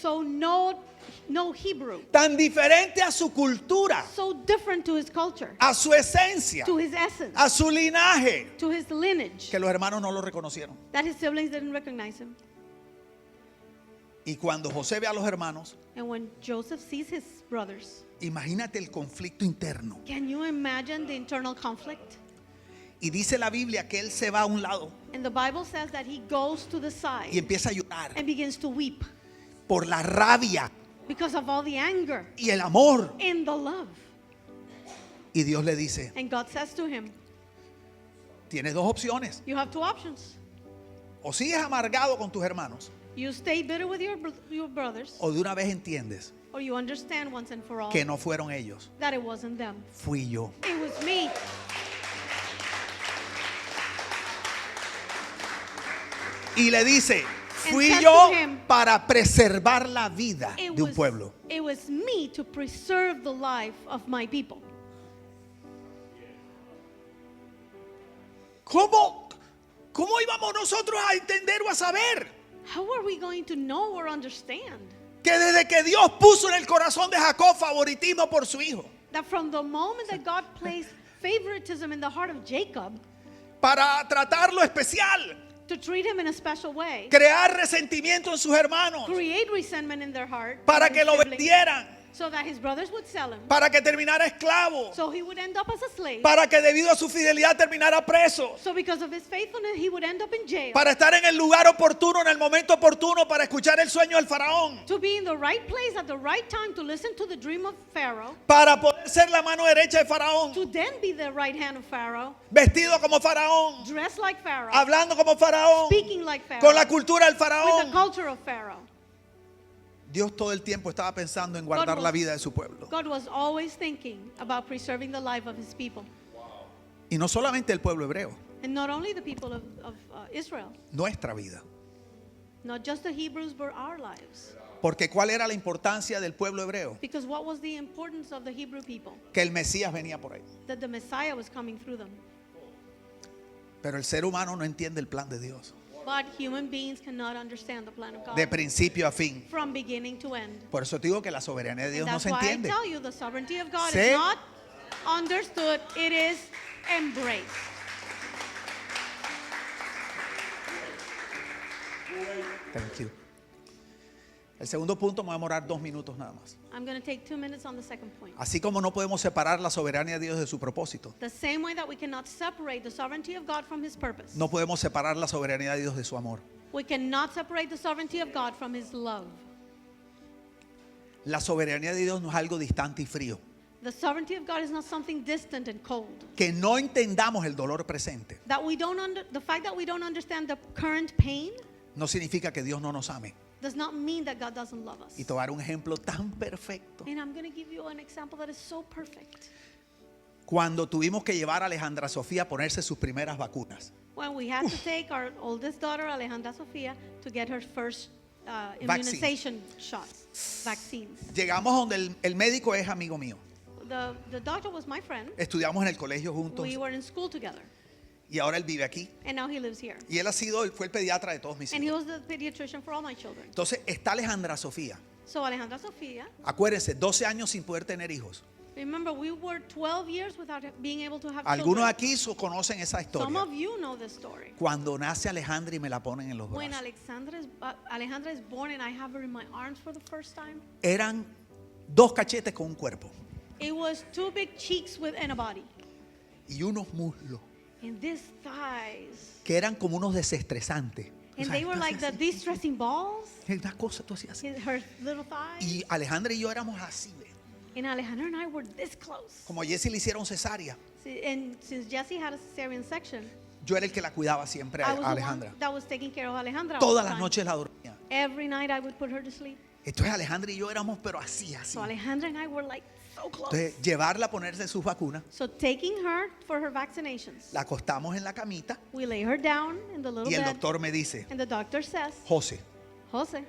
[SPEAKER 2] so no Hebrew,
[SPEAKER 1] tan diferente a su cultura,
[SPEAKER 2] so different to his culture,
[SPEAKER 1] a su esencia,
[SPEAKER 2] to his essence,
[SPEAKER 1] a su linaje,
[SPEAKER 2] to his lineage,
[SPEAKER 1] que los hermanos no lo reconocieron.
[SPEAKER 2] that his siblings didn't recognize him.
[SPEAKER 1] Y cuando José ve a los hermanos,
[SPEAKER 2] And when Joseph sees his brothers,
[SPEAKER 1] imagínate el conflicto interno.
[SPEAKER 2] can you imagine the internal conflict?
[SPEAKER 1] Y dice la Biblia que él se va a un lado
[SPEAKER 2] And the Bible says that he goes to the
[SPEAKER 1] y
[SPEAKER 2] side
[SPEAKER 1] empieza a llorar
[SPEAKER 2] and begins to weep
[SPEAKER 1] por la rabia
[SPEAKER 2] because of all the anger
[SPEAKER 1] y el amor.
[SPEAKER 2] and the love.
[SPEAKER 1] Y Dios le dice,
[SPEAKER 2] And God says to him,
[SPEAKER 1] tienes dos opciones.
[SPEAKER 2] you have two options.
[SPEAKER 1] O sigues amargado con tus hermanos,
[SPEAKER 2] You stay bitter with your brothers,
[SPEAKER 1] o de una vez entiendes
[SPEAKER 2] or you understand once and for all
[SPEAKER 1] que no fueron ellos,
[SPEAKER 2] that it wasn't them.
[SPEAKER 1] fui yo.
[SPEAKER 2] It was me.
[SPEAKER 1] Y le dice, fui
[SPEAKER 2] said
[SPEAKER 1] yo
[SPEAKER 2] to him,
[SPEAKER 1] para preservar la vida de un pueblo.
[SPEAKER 2] It was me to preserve the life of my people.
[SPEAKER 1] ¿Cómo íbamos nosotros a entender o a saber
[SPEAKER 2] How are we going to know or understand
[SPEAKER 1] que desde que Dios puso en el corazón de Jacob favoritismo por su hijo,
[SPEAKER 2] that from the moment that God placed favoritism in the heart of Jacob
[SPEAKER 1] para tratarlo especial,
[SPEAKER 2] to treat him in a special way,
[SPEAKER 1] crear resentimiento en sus hermanos,
[SPEAKER 2] create resentment in their heart,
[SPEAKER 1] para
[SPEAKER 2] in
[SPEAKER 1] que
[SPEAKER 2] his
[SPEAKER 1] lo
[SPEAKER 2] siblings,
[SPEAKER 1] vendieran,
[SPEAKER 2] so that his brothers would sell him,
[SPEAKER 1] para que terminara esclavo,
[SPEAKER 2] so he would end up as a slave,
[SPEAKER 1] para que debido a su fidelidad terminara preso,
[SPEAKER 2] so because of his faithfulness he would end up in jail,
[SPEAKER 1] para estar en el lugar oportuno, en el momento oportuno, para escuchar el sueño del faraón,
[SPEAKER 2] to be in the right place at the right time to listen to the dream of Pharaoh,
[SPEAKER 1] para poder ser la mano derecha de faraón,
[SPEAKER 2] to then be the right hand of Pharaoh,
[SPEAKER 1] vestido como faraón,
[SPEAKER 2] dressed like Pharaoh,
[SPEAKER 1] hablando como faraón,
[SPEAKER 2] speaking like Pharaoh,
[SPEAKER 1] con la cultura del
[SPEAKER 2] with the
[SPEAKER 1] faraón.
[SPEAKER 2] culture of Pharaoh.
[SPEAKER 1] Dios todo el tiempo estaba pensando en guardar
[SPEAKER 2] was-
[SPEAKER 1] la vida de su pueblo.
[SPEAKER 2] God was always thinking about preserving the life of his people.
[SPEAKER 1] Y no solamente el pueblo hebreo,
[SPEAKER 2] And not only the people of Israel,
[SPEAKER 1] nuestra vida.
[SPEAKER 2] not just the Hebrews, but our lives.
[SPEAKER 1] Porque ¿cuál era la importancia del pueblo hebreo?
[SPEAKER 2] Because what was the importance of the Hebrew people?
[SPEAKER 1] Que el Mesías venía por ahí.
[SPEAKER 2] That the Messiah was coming through them.
[SPEAKER 1] Pero el ser humano no entiende el plan de Dios.
[SPEAKER 2] But human beings cannot understand the plan of God
[SPEAKER 1] De principio a fin.
[SPEAKER 2] from beginning to end.
[SPEAKER 1] Por eso te digo que la soberanía de Dios
[SPEAKER 2] And
[SPEAKER 1] no
[SPEAKER 2] that's
[SPEAKER 1] se
[SPEAKER 2] why I
[SPEAKER 1] entiende.
[SPEAKER 2] tell you the sovereignty of God
[SPEAKER 1] Sí.
[SPEAKER 2] is not understood, it is embraced.
[SPEAKER 1] Thank you. El segundo punto me va a demorar 2 minutos nada más.
[SPEAKER 2] I'm going to take 2 minutes on the second point.
[SPEAKER 1] Así como no podemos separar la soberanía de Dios de su propósito,
[SPEAKER 2] The same way that we cannot separate the sovereignty of God from his purpose.
[SPEAKER 1] no podemos separar la soberanía de Dios de su amor.
[SPEAKER 2] We cannot separate the sovereignty of God from his love.
[SPEAKER 1] La soberanía de Dios no es algo distante y frío.
[SPEAKER 2] The sovereignty of God is not something distant and cold.
[SPEAKER 1] Que no entendamos el dolor presente
[SPEAKER 2] That we don't the fact that we don't understand the current pain
[SPEAKER 1] no significa que Dios no nos ame.
[SPEAKER 2] does not mean that God doesn't love us.
[SPEAKER 1] Y te voy a dar un ejemplo tan perfecto.
[SPEAKER 2] And I'm going to give you an example that is so perfect.
[SPEAKER 1] Cuando tuvimos que llevar a Alejandra Sofía a ponerse sus primeras vacunas.
[SPEAKER 2] When we had to take our oldest daughter, Alejandra Sofia, to get her first immunization shots, vaccines.
[SPEAKER 1] Llegamos donde el médico es amigo mío.
[SPEAKER 2] The doctor was my friend.
[SPEAKER 1] Estudiamos en el colegio juntos
[SPEAKER 2] We were in school together.
[SPEAKER 1] y ahora él vive aquí.
[SPEAKER 2] And now he lives here.
[SPEAKER 1] Y él fue el pediatra de todos mis
[SPEAKER 2] And he
[SPEAKER 1] hijos.
[SPEAKER 2] was the pediatrician for all my children.
[SPEAKER 1] Entonces está Alejandra Sofía.
[SPEAKER 2] So Alejandra Sofia,
[SPEAKER 1] Acuérdense, 12 años sin poder tener hijos.
[SPEAKER 2] remember we were 12 years without being able to have
[SPEAKER 1] Algunos
[SPEAKER 2] children.
[SPEAKER 1] aquí conocen esa
[SPEAKER 2] Some
[SPEAKER 1] historia.
[SPEAKER 2] of you know this story.
[SPEAKER 1] Cuando nace Alejandra y me la ponen en los
[SPEAKER 2] When
[SPEAKER 1] brazos.
[SPEAKER 2] Alejandra is born and I have her in my arms for the first time,
[SPEAKER 1] Eran 2 cachetes con un cuerpo
[SPEAKER 2] it was 2 big cheeks and a body.
[SPEAKER 1] y unos muslos
[SPEAKER 2] And these thighs.
[SPEAKER 1] que eran como unos desestresantes. O
[SPEAKER 2] And
[SPEAKER 1] sea,
[SPEAKER 2] they were
[SPEAKER 1] tú
[SPEAKER 2] like the
[SPEAKER 1] hacías así.
[SPEAKER 2] de-stressing balls.
[SPEAKER 1] Una cosa tú hacías así.
[SPEAKER 2] Her little thighs.
[SPEAKER 1] Y Alejandra y yo éramos así, ¿ve?
[SPEAKER 2] And Alejandra and I were this close.
[SPEAKER 1] Como a Jessie le hicieron cesárea.
[SPEAKER 2] And since Jessie had a cesarean section,
[SPEAKER 1] Yo era el que la cuidaba siempre
[SPEAKER 2] I
[SPEAKER 1] a
[SPEAKER 2] was the
[SPEAKER 1] Alejandra.
[SPEAKER 2] one that was taking care of Alejandra all
[SPEAKER 1] Todas
[SPEAKER 2] the
[SPEAKER 1] las
[SPEAKER 2] time.
[SPEAKER 1] noches la dormía.
[SPEAKER 2] Every night I would put her to sleep.
[SPEAKER 1] Entonces Alejandra y yo éramos pero así.
[SPEAKER 2] So Alejandra and I were like so close.
[SPEAKER 1] Entonces llevarla a ponerse sus vacunas,
[SPEAKER 2] So taking her for her vaccinations,
[SPEAKER 1] la acostamos en la camita
[SPEAKER 2] we lay her down in the little
[SPEAKER 1] y el
[SPEAKER 2] bed.
[SPEAKER 1] doctor me dice,
[SPEAKER 2] And the doctor says,
[SPEAKER 1] José,
[SPEAKER 2] Jose,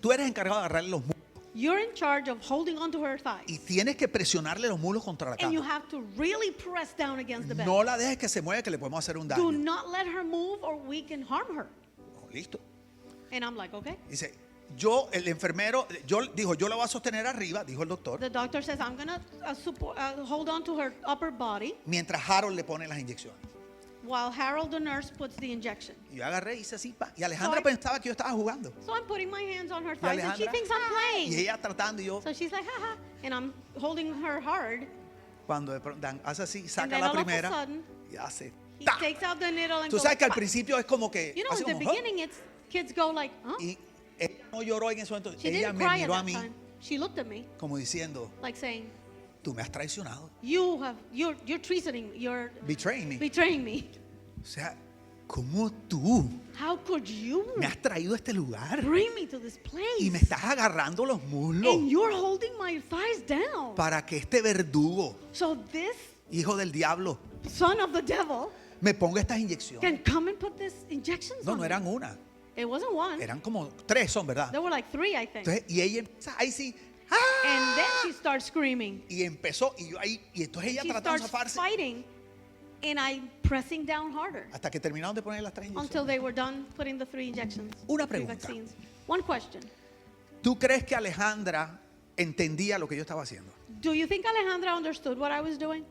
[SPEAKER 1] tú eres encargado de agarrarle los muslos
[SPEAKER 2] you're in charge of holding onto her
[SPEAKER 1] y
[SPEAKER 2] thighs.
[SPEAKER 1] tienes que presionarle los muslos contra la
[SPEAKER 2] And you
[SPEAKER 1] cama.
[SPEAKER 2] have to really press down against the bed.
[SPEAKER 1] No la dejes que se mueva que le podemos hacer un
[SPEAKER 2] Do
[SPEAKER 1] daño.
[SPEAKER 2] not let her move or we can harm her.
[SPEAKER 1] Oh, listo.
[SPEAKER 2] And I'm like, okay.
[SPEAKER 1] Dice, el enfermero, yo la voy a sostener arriba, dijo el doctor,
[SPEAKER 2] The doctor says, I'm going to hold on to her upper body
[SPEAKER 1] mientras Harold le pone las inyecciones.
[SPEAKER 2] while Harold, the nurse, puts the injection.
[SPEAKER 1] Y yo agarré y hice así, pa. Y Alejandra
[SPEAKER 2] So I-
[SPEAKER 1] pensaba que yo estaba jugando.
[SPEAKER 2] So I'm putting my hands on her thighs and she
[SPEAKER 1] Alejandra,
[SPEAKER 2] thinks I'm
[SPEAKER 1] Y
[SPEAKER 2] playing.
[SPEAKER 1] ella tratando y yo,
[SPEAKER 2] So she's like, haha. And I'm holding her hard.
[SPEAKER 1] cuando de pronto hace así,
[SPEAKER 2] And
[SPEAKER 1] saca
[SPEAKER 2] then
[SPEAKER 1] la
[SPEAKER 2] all of a
[SPEAKER 1] primera
[SPEAKER 2] sudden,
[SPEAKER 1] y hace.
[SPEAKER 2] he
[SPEAKER 1] ¡Ta!
[SPEAKER 2] takes out the needle and
[SPEAKER 1] Tú
[SPEAKER 2] goes,
[SPEAKER 1] sabes que al
[SPEAKER 2] "Pa."
[SPEAKER 1] principio es como que.
[SPEAKER 2] You know,
[SPEAKER 1] hace
[SPEAKER 2] at the
[SPEAKER 1] como, "Huh".
[SPEAKER 2] beginning, kids go like, huh?
[SPEAKER 1] Y ella no lloró en ese momento.
[SPEAKER 2] She
[SPEAKER 1] Ella
[SPEAKER 2] didn't
[SPEAKER 1] me
[SPEAKER 2] cry at
[SPEAKER 1] miró a
[SPEAKER 2] that
[SPEAKER 1] mí
[SPEAKER 2] time. She looked at me
[SPEAKER 1] como diciendo,
[SPEAKER 2] like saying,
[SPEAKER 1] tú me has traicionado.
[SPEAKER 2] you're treasoning, you're
[SPEAKER 1] Betraying me.
[SPEAKER 2] betraying me.
[SPEAKER 1] O sea, ¿cómo tú
[SPEAKER 2] How could you
[SPEAKER 1] me has traído a este lugar
[SPEAKER 2] bring me to this
[SPEAKER 1] y me
[SPEAKER 2] place?
[SPEAKER 1] estás agarrando los muslos
[SPEAKER 2] And you're holding my thighs down.
[SPEAKER 1] para que este verdugo,
[SPEAKER 2] So this
[SPEAKER 1] hijo del diablo,
[SPEAKER 2] son of the devil
[SPEAKER 1] me ponga estas inyecciones?
[SPEAKER 2] can come and put these injections
[SPEAKER 1] No,
[SPEAKER 2] on
[SPEAKER 1] no
[SPEAKER 2] me?
[SPEAKER 1] eran una,
[SPEAKER 2] It wasn't one.
[SPEAKER 1] eran como 3, son verdad.
[SPEAKER 2] There were like 3, I think.
[SPEAKER 1] Entonces, y ella empieza ahí sí, ¡ah!
[SPEAKER 2] And then she starts screaming.
[SPEAKER 1] Y empezó, y yo ahí, y entonces ella
[SPEAKER 2] She
[SPEAKER 1] tratando de
[SPEAKER 2] starts
[SPEAKER 1] zafarse
[SPEAKER 2] fighting, and I'm pressing down harder
[SPEAKER 1] hasta que terminaron de poner las 3
[SPEAKER 2] until
[SPEAKER 1] inyecciones.
[SPEAKER 2] they were done putting the 3 injections.
[SPEAKER 1] Una
[SPEAKER 2] 3
[SPEAKER 1] pregunta.
[SPEAKER 2] vaccines. One question.
[SPEAKER 1] ¿Tú crees que Alejandra entendía lo que yo estaba haciendo?
[SPEAKER 2] Do you think Alejandra understood what I was doing?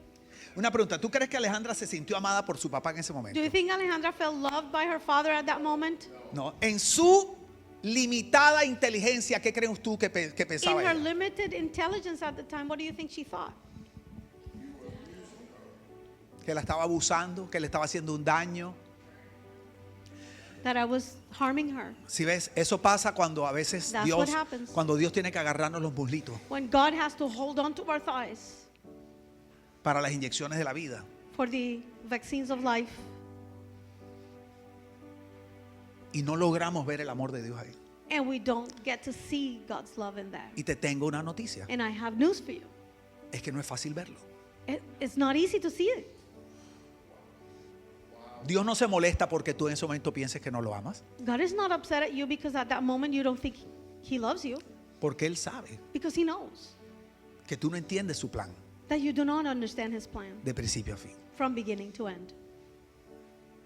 [SPEAKER 1] Una pregunta, ¿tú crees que Alejandra se sintió amada por su papá en ese momento?
[SPEAKER 2] Do you think Alejandra felt loved by her father at that moment?
[SPEAKER 1] No, en su limitada inteligencia, ¿qué crees tú que
[SPEAKER 2] In
[SPEAKER 1] pensaba
[SPEAKER 2] her
[SPEAKER 1] ella?
[SPEAKER 2] limited intelligence at the time, what do you think she thought?
[SPEAKER 1] Que la estaba abusando, que le estaba haciendo un daño.
[SPEAKER 2] That I was harming her.
[SPEAKER 1] Si ves, eso pasa cuando a veces
[SPEAKER 2] That's
[SPEAKER 1] Dios,
[SPEAKER 2] what happens.
[SPEAKER 1] cuando Dios tiene que agarrarnos los muslitos
[SPEAKER 2] When God has to hold on to our thighs
[SPEAKER 1] para las inyecciones de la vida.
[SPEAKER 2] for the vaccines of life,
[SPEAKER 1] Y no logramos ver el amor de Dios ahí.
[SPEAKER 2] and we don't get to see God's love in that.
[SPEAKER 1] Y te tengo una noticia.
[SPEAKER 2] And I have news for you.
[SPEAKER 1] Es que no es fácil verlo.
[SPEAKER 2] It's not easy to see it.
[SPEAKER 1] Dios no se molesta porque tú en ese momento pienses que no lo amas.
[SPEAKER 2] God is not upset at you because at that moment you don't think He loves you,
[SPEAKER 1] Porque Él sabe
[SPEAKER 2] because He knows
[SPEAKER 1] que tú no entiendes su plan
[SPEAKER 2] that you do not understand His plan
[SPEAKER 1] de principio a fin.
[SPEAKER 2] from beginning to end.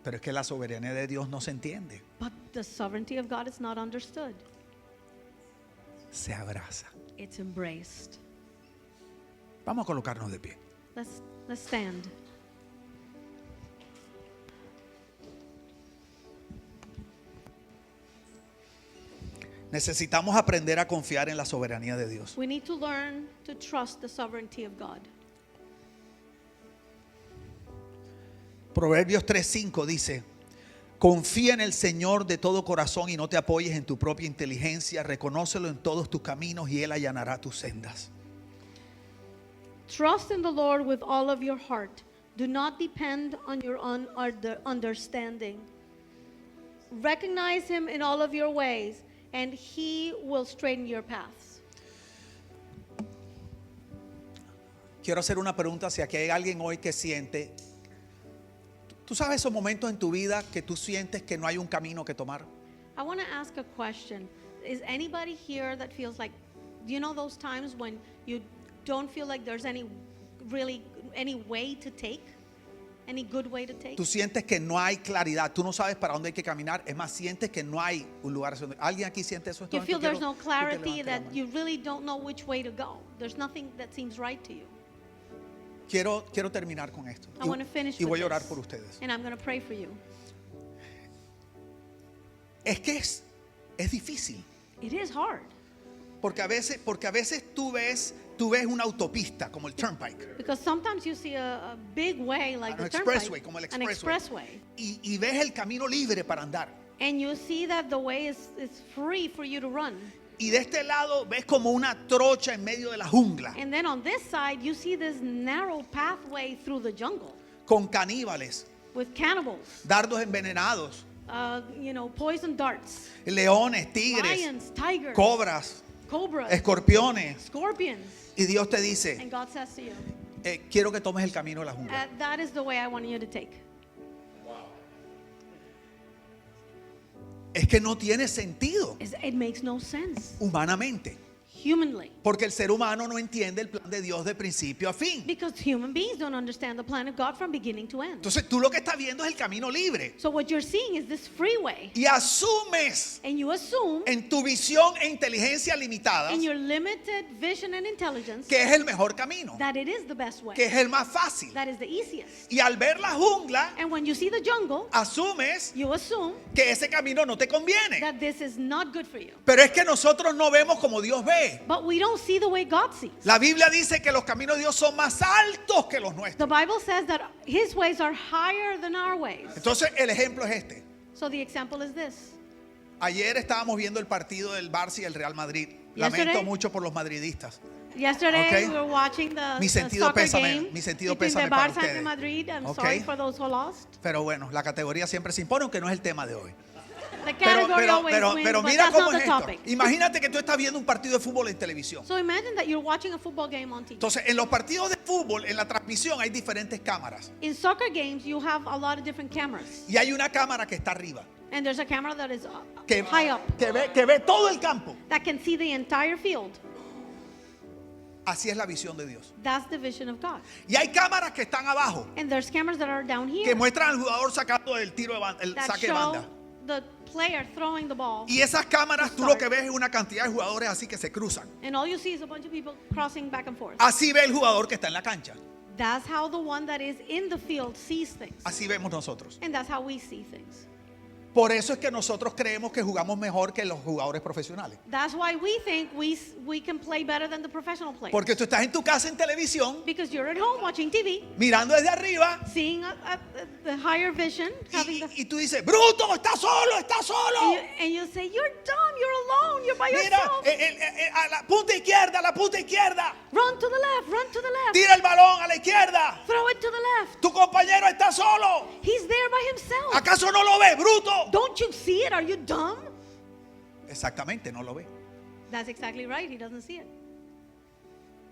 [SPEAKER 1] Pero es que la soberanía de Dios no se entiende.
[SPEAKER 2] But the sovereignty of God is not understood.
[SPEAKER 1] Se abraza.
[SPEAKER 2] It's embraced.
[SPEAKER 1] Vamos a colocarnos de pie.
[SPEAKER 2] Let's stand.
[SPEAKER 1] Necesitamos aprender a confiar en la soberanía de Dios.
[SPEAKER 2] We need to learn to trust the sovereignty of God.
[SPEAKER 1] Proverbios 3:5 dice: confía en el Señor de todo corazón y no te apoyes en tu propia inteligencia. Reconócelo en todos tus caminos y Él allanará tus sendas.
[SPEAKER 2] Trust in the Lord with all of your heart. Do not depend on your own understanding. Recognize Him in all of your ways, and He will straighten your paths.
[SPEAKER 1] Quiero hacer una pregunta si aquí hay alguien hoy que siente, tú sabes esos momentos en tu vida que tú sientes que no hay un camino que tomar.
[SPEAKER 2] I want to ask a question. Is anybody here that feels like, you know, those times when you don't feel like there's any way to take? Any good way to take?
[SPEAKER 1] Tú sientes que no hay claridad, tú no sabes para dónde hay que caminar. Es más, sientes que no hay un lugar. ¿Alguien aquí siente eso?
[SPEAKER 2] You feel there's no
[SPEAKER 1] Quiero que
[SPEAKER 2] clarity,
[SPEAKER 1] levante la
[SPEAKER 2] that
[SPEAKER 1] mano.
[SPEAKER 2] you really don't know which way to go. There's nothing that seems right to you.
[SPEAKER 1] Quiero terminar con esto.
[SPEAKER 2] I want to finish
[SPEAKER 1] Y
[SPEAKER 2] with
[SPEAKER 1] voy a orar
[SPEAKER 2] this.
[SPEAKER 1] por ustedes.
[SPEAKER 2] And I'm going to pray for you.
[SPEAKER 1] Es que es difícil.
[SPEAKER 2] It is hard
[SPEAKER 1] Porque a veces tú ves una autopista como el Turnpike.
[SPEAKER 2] because sometimes you see a big way like
[SPEAKER 1] An
[SPEAKER 2] the
[SPEAKER 1] expressway,
[SPEAKER 2] turnpike,
[SPEAKER 1] como el
[SPEAKER 2] an expressway,
[SPEAKER 1] Y ves el camino libre para andar.
[SPEAKER 2] and you see that the way is free for you to run.
[SPEAKER 1] Y de este lado ves como una trocha en medio de la jungla,
[SPEAKER 2] And then on this side, you see this narrow pathway through the jungle
[SPEAKER 1] con caníbales,
[SPEAKER 2] with cannibals,
[SPEAKER 1] dardos envenenados,
[SPEAKER 2] poison darts,
[SPEAKER 1] leones, tigres,
[SPEAKER 2] lions, tigers,
[SPEAKER 1] cobras,
[SPEAKER 2] cobras,
[SPEAKER 1] escorpiones.
[SPEAKER 2] scorpions.
[SPEAKER 1] Y Dios te dice,
[SPEAKER 2] And God says to you,
[SPEAKER 1] quiero que tomes el camino de la jungla.
[SPEAKER 2] that is the way I want you to take.
[SPEAKER 1] Es que no tiene sentido
[SPEAKER 2] It makes no sense
[SPEAKER 1] humanamente.
[SPEAKER 2] humanly.
[SPEAKER 1] Porque el ser humano no entiende el plan de Dios de principio a fin.
[SPEAKER 2] Because human beings don't understand the plan of God from beginning to end.
[SPEAKER 1] Entonces tú lo que estás viendo es el camino libre.
[SPEAKER 2] So what you're seeing is this freeway.
[SPEAKER 1] Y asumes
[SPEAKER 2] And you assume
[SPEAKER 1] en tu visión e inteligencia limitadas
[SPEAKER 2] in your limited vision and intelligence
[SPEAKER 1] que es el mejor camino,
[SPEAKER 2] that it is the best way.
[SPEAKER 1] que es el más fácil.
[SPEAKER 2] That is the easiest.
[SPEAKER 1] Y al ver la jungla,
[SPEAKER 2] And when you see the jungle,
[SPEAKER 1] asumes
[SPEAKER 2] you assume
[SPEAKER 1] que ese camino no te conviene.
[SPEAKER 2] that this is not good for you.
[SPEAKER 1] Pero es que nosotros no vemos como Dios ve.
[SPEAKER 2] But we don't see the way God sees.
[SPEAKER 1] La Biblia dice que los caminos de Dios son más altos que los nuestros.
[SPEAKER 2] The Bible says that His ways are higher than our ways.
[SPEAKER 1] Entonces el ejemplo es este.
[SPEAKER 2] So the example is this.
[SPEAKER 1] Ayer estábamos viendo el partido del Barça y el Real Madrid.
[SPEAKER 2] Yesterday-
[SPEAKER 1] Lamento mucho por los madridistas.
[SPEAKER 2] Yesterday
[SPEAKER 1] Okay.
[SPEAKER 2] we were watching
[SPEAKER 1] Mi
[SPEAKER 2] the
[SPEAKER 1] sentido
[SPEAKER 2] soccer
[SPEAKER 1] pésame,
[SPEAKER 2] game
[SPEAKER 1] mi sentido
[SPEAKER 2] between the
[SPEAKER 1] pésame para
[SPEAKER 2] Barça and
[SPEAKER 1] ustedes.
[SPEAKER 2] the Madrid. I'm
[SPEAKER 1] Okay.
[SPEAKER 2] sorry for those who lost.
[SPEAKER 1] Pero bueno, la categoría siempre se impone, aunque no es el tema de hoy.
[SPEAKER 2] The
[SPEAKER 1] Pero,
[SPEAKER 2] category always wins,
[SPEAKER 1] pero
[SPEAKER 2] but
[SPEAKER 1] mira
[SPEAKER 2] that's
[SPEAKER 1] cómo
[SPEAKER 2] not
[SPEAKER 1] es
[SPEAKER 2] the
[SPEAKER 1] esto.
[SPEAKER 2] topic.
[SPEAKER 1] Imagínate que tú estás viendo un partido de fútbol en televisión.
[SPEAKER 2] So imagine that you're watching a football game on TV.
[SPEAKER 1] Entonces, en los partidos de fútbol, en la transmisión hay diferentes cámaras.
[SPEAKER 2] In soccer games, you have a lot of different cameras.
[SPEAKER 1] Y hay una cámara que está arriba,
[SPEAKER 2] And there's a camera that is
[SPEAKER 1] que,
[SPEAKER 2] high up,
[SPEAKER 1] que ve todo el campo.
[SPEAKER 2] that can see the entire field.
[SPEAKER 1] Así es la visión de Dios.
[SPEAKER 2] That's the vision of God.
[SPEAKER 1] Y hay cámaras que están abajo,
[SPEAKER 2] And there's cameras that are down
[SPEAKER 1] que
[SPEAKER 2] here
[SPEAKER 1] muestran al jugador sacando el tiro de banda, el
[SPEAKER 2] that
[SPEAKER 1] saque de
[SPEAKER 2] show
[SPEAKER 1] banda.
[SPEAKER 2] the player throwing the ball.
[SPEAKER 1] Y esas cámaras, tú lo que ves es una cantidad de jugadores así que se cruzan.
[SPEAKER 2] And all you see is a bunch of people crossing back and forth.
[SPEAKER 1] Así ve el jugador que está en la cancha.
[SPEAKER 2] That's how the one that is in the field sees things.
[SPEAKER 1] Así vemos nosotros.
[SPEAKER 2] And that's how we see things.
[SPEAKER 1] Por eso es que nosotros creemos que jugamos mejor que los jugadores profesionales.
[SPEAKER 2] That's why we think we can play better than the professional players.
[SPEAKER 1] Porque tú estás en tu casa en televisión,
[SPEAKER 2] Because you're at home watching TV,
[SPEAKER 1] mirando desde arriba,
[SPEAKER 2] seeing the higher vision, having the,
[SPEAKER 1] y tú dices, bruto, está solo, está solo.
[SPEAKER 2] and you say, you're dumb, you're alone, you're by
[SPEAKER 1] Mira,
[SPEAKER 2] yourself.
[SPEAKER 1] a la punta izquierda, a la punta izquierda.
[SPEAKER 2] Run to the left, run to the left.
[SPEAKER 1] Tira el balón a la izquierda.
[SPEAKER 2] Throw it to the left.
[SPEAKER 1] Tu compañero está solo.
[SPEAKER 2] He's there by himself.
[SPEAKER 1] ¿Acaso no lo ves, bruto?
[SPEAKER 2] Don't you see it? Are you dumb?
[SPEAKER 1] Exactamente, no lo ve.
[SPEAKER 2] That's exactly right. He doesn't see it.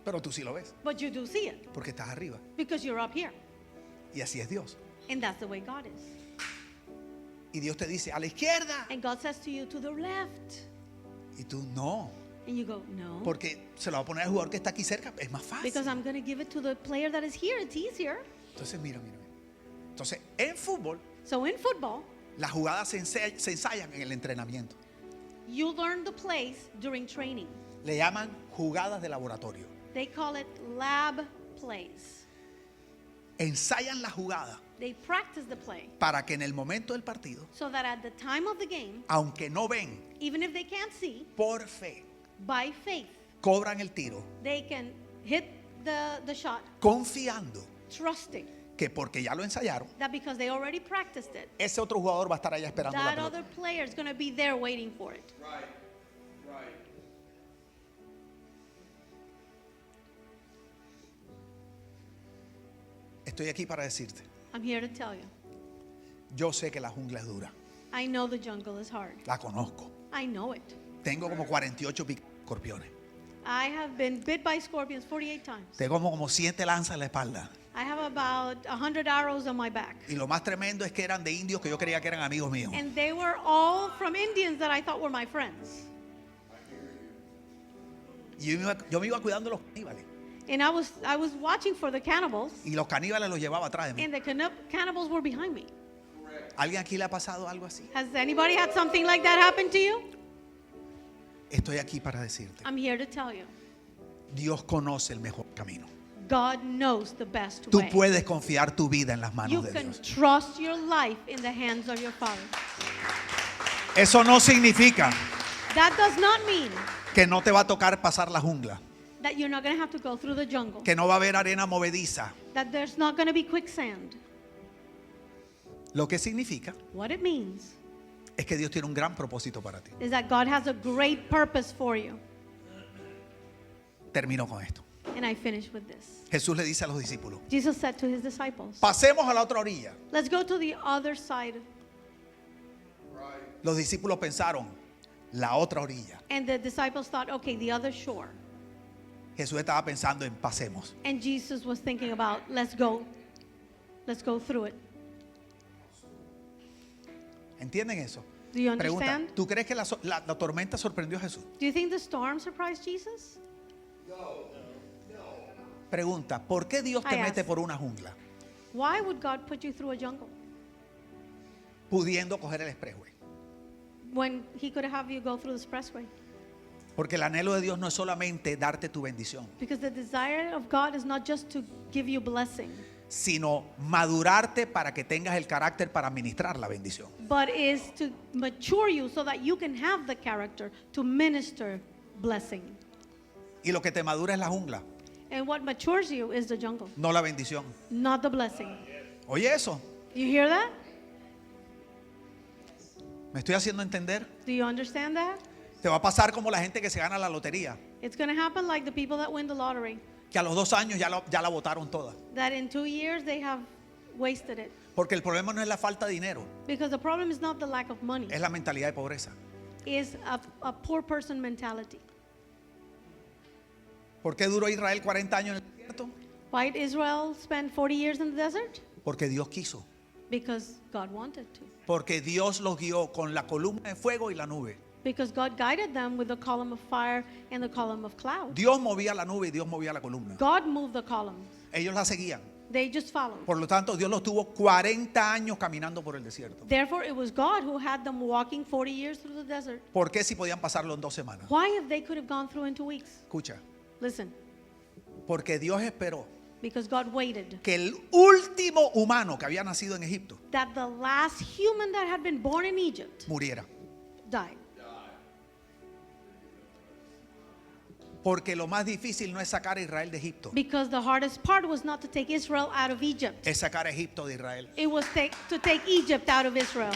[SPEAKER 1] Pero tú sí lo ves,
[SPEAKER 2] But you do see it
[SPEAKER 1] porque estás arriba.
[SPEAKER 2] because you're up here.
[SPEAKER 1] Y así es Dios.
[SPEAKER 2] And that's the way God is.
[SPEAKER 1] Y Dios te dice, a la izquierda.
[SPEAKER 2] And God says to you, to the left.
[SPEAKER 1] Y tú no,
[SPEAKER 2] And you go, no.
[SPEAKER 1] porque se lo va a poner al jugador que está aquí cerca. Es más
[SPEAKER 2] Because
[SPEAKER 1] fácil.
[SPEAKER 2] I'm going to give it to the player that is here. It's easier.
[SPEAKER 1] Entonces, mira. Entonces, en fútbol,
[SPEAKER 2] So in football,
[SPEAKER 1] las jugadas se ensayan en el entrenamiento.
[SPEAKER 2] you learn the plays during training.
[SPEAKER 1] Le llaman jugadas de laboratorio.
[SPEAKER 2] They call it lab plays.
[SPEAKER 1] Ensayan la jugada
[SPEAKER 2] They practice the play
[SPEAKER 1] para que en el momento del partido,
[SPEAKER 2] so that at the time of the game,
[SPEAKER 1] aunque no ven,
[SPEAKER 2] even if they can't see,
[SPEAKER 1] por fe,
[SPEAKER 2] by faith,
[SPEAKER 1] cobran el tiro,
[SPEAKER 2] they can hit the shot,
[SPEAKER 1] confiando
[SPEAKER 2] trusting
[SPEAKER 1] que porque ya lo ensayaron,
[SPEAKER 2] that because they already practiced it,
[SPEAKER 1] ese otro jugador va a estar allá esperando la
[SPEAKER 2] that
[SPEAKER 1] pelota.
[SPEAKER 2] other player is going to be there waiting for it.
[SPEAKER 1] Estoy aquí para decirte,
[SPEAKER 2] I'm here to tell you.
[SPEAKER 1] yo sé que la jungla es dura,
[SPEAKER 2] I know the jungle is hard.
[SPEAKER 1] la conozco.
[SPEAKER 2] I know it.
[SPEAKER 1] Tengo como 48 escorpiones.
[SPEAKER 2] I have been bit by scorpions 48 times.
[SPEAKER 1] Tengo como 7 lanzas en la espalda.
[SPEAKER 2] I have about 100 arrows on my back.
[SPEAKER 1] Y lo más tremendo es que eran de indios que yo creía que eran amigos míos.
[SPEAKER 2] And they were all from Indians that I thought were my friends.
[SPEAKER 1] Y yo me iba cuidando de los caníbales.
[SPEAKER 2] And I was watching for the cannibals,
[SPEAKER 1] Y los caníbales los llevaba atrás de mí.
[SPEAKER 2] and the cannibals were behind me.
[SPEAKER 1] ¿Alguien aquí le ha pasado algo así?
[SPEAKER 2] Has anybody had something like that happen to you?
[SPEAKER 1] Estoy aquí para decirte,
[SPEAKER 2] I'm here to tell you.
[SPEAKER 1] Dios conoce el mejor camino.
[SPEAKER 2] God knows the best
[SPEAKER 1] Tú
[SPEAKER 2] way.
[SPEAKER 1] puedes confiar tu vida en las
[SPEAKER 2] You
[SPEAKER 1] manos de
[SPEAKER 2] can
[SPEAKER 1] Dios.
[SPEAKER 2] trust your life in the hands of your Father.
[SPEAKER 1] Eso no significa
[SPEAKER 2] That does not mean
[SPEAKER 1] que no te va a tocar pasar la jungla,
[SPEAKER 2] that you're not going to have to go through the jungle,
[SPEAKER 1] que no va a haber arena movediza.
[SPEAKER 2] that there's not going to be quicksand.
[SPEAKER 1] Lo que significa
[SPEAKER 2] What it means
[SPEAKER 1] es que Dios tiene un gran propósito para ti.
[SPEAKER 2] is that God has a great purpose for you.
[SPEAKER 1] Termino con esto.
[SPEAKER 2] And I finish with this.
[SPEAKER 1] Jesús le dice a los discípulos,
[SPEAKER 2] Jesus said to his disciples,
[SPEAKER 1] pasemos a la otra orilla.
[SPEAKER 2] let's go to the other side.
[SPEAKER 1] Los discípulos pensaron, la otra orilla.
[SPEAKER 2] And the disciples thought, okay, the other shore.
[SPEAKER 1] Jesús estaba pensando en pasemos.
[SPEAKER 2] And Jesus was thinking about, let's go through it.
[SPEAKER 1] ¿Entienden eso?
[SPEAKER 2] Do you
[SPEAKER 1] Pregunta,
[SPEAKER 2] understand?
[SPEAKER 1] ¿tú crees que la tormenta sorprendió a Jesús?
[SPEAKER 2] Do you think the storm surprised Jesus?
[SPEAKER 1] Pregunta, ¿por qué Dios te
[SPEAKER 2] I
[SPEAKER 1] mete
[SPEAKER 2] asked.
[SPEAKER 1] por una jungla
[SPEAKER 2] Why would God put you through a jungle
[SPEAKER 1] pudiendo coger el expressway?
[SPEAKER 2] when he could have you go through the expressway?
[SPEAKER 1] Porque el anhelo de Dios no es solamente darte tu bendición,
[SPEAKER 2] Because the desire of God is not just to give you blessing,
[SPEAKER 1] sino madurarte para que tengas el carácter para administrar la bendición.
[SPEAKER 2] but is to mature you so that you can have the character to minister blessing.
[SPEAKER 1] Y lo que te madura es la jungla,
[SPEAKER 2] And what matures you is the jungle,
[SPEAKER 1] no la bendición.
[SPEAKER 2] not the blessing.
[SPEAKER 1] Oye eso,
[SPEAKER 2] You hear that?
[SPEAKER 1] ¿me estoy haciendo entender?
[SPEAKER 2] Do you understand that?
[SPEAKER 1] Te va a pasar como la gente que se gana la lotería,
[SPEAKER 2] It's going to happen like the people that win the lottery,
[SPEAKER 1] que a los 2 años ya la botaron toda.
[SPEAKER 2] that in 2 years they have wasted it.
[SPEAKER 1] Porque el problema no es la falta de dinero,
[SPEAKER 2] Because the problem is not the lack of money,
[SPEAKER 1] es la mentalidad de pobreza.
[SPEAKER 2] it's a poor person mentality.
[SPEAKER 1] ¿Por qué duró Israel 40 años en el desierto?
[SPEAKER 2] Why did Israel spend 40 years in the desert?
[SPEAKER 1] Porque Dios quiso.
[SPEAKER 2] Because God wanted to.
[SPEAKER 1] Porque Dios los guió con la columna de fuego y la nube.
[SPEAKER 2] Because God guided them with the column of fire and the column of cloud.
[SPEAKER 1] Dios movía la nube y Dios movía la columna.
[SPEAKER 2] God moved the columns.
[SPEAKER 1] Ellos la seguían.
[SPEAKER 2] They just followed.
[SPEAKER 1] Por lo tanto, Dios los tuvo 40 años caminando por el desierto.
[SPEAKER 2] Therefore, it was God who had them walking 40 years through the desert.
[SPEAKER 1] ¿Por qué si podían pasarlo en 2 semanas?
[SPEAKER 2] Why if they could have gone through in 2 weeks?
[SPEAKER 1] Escucha,
[SPEAKER 2] Listen,
[SPEAKER 1] porque Dios esperó
[SPEAKER 2] Because God waited
[SPEAKER 1] que el último humano que había nacido en Egipto
[SPEAKER 2] that the last human that had been born in Egypt
[SPEAKER 1] muriera.
[SPEAKER 2] died.
[SPEAKER 1] Porque lo más difícil no es sacar a Israel de Egipto,
[SPEAKER 2] Because the hardest part was not to take Israel out of Egypt.
[SPEAKER 1] es sacar a Egipto de Israel.
[SPEAKER 2] It was to take Egypt out of Israel.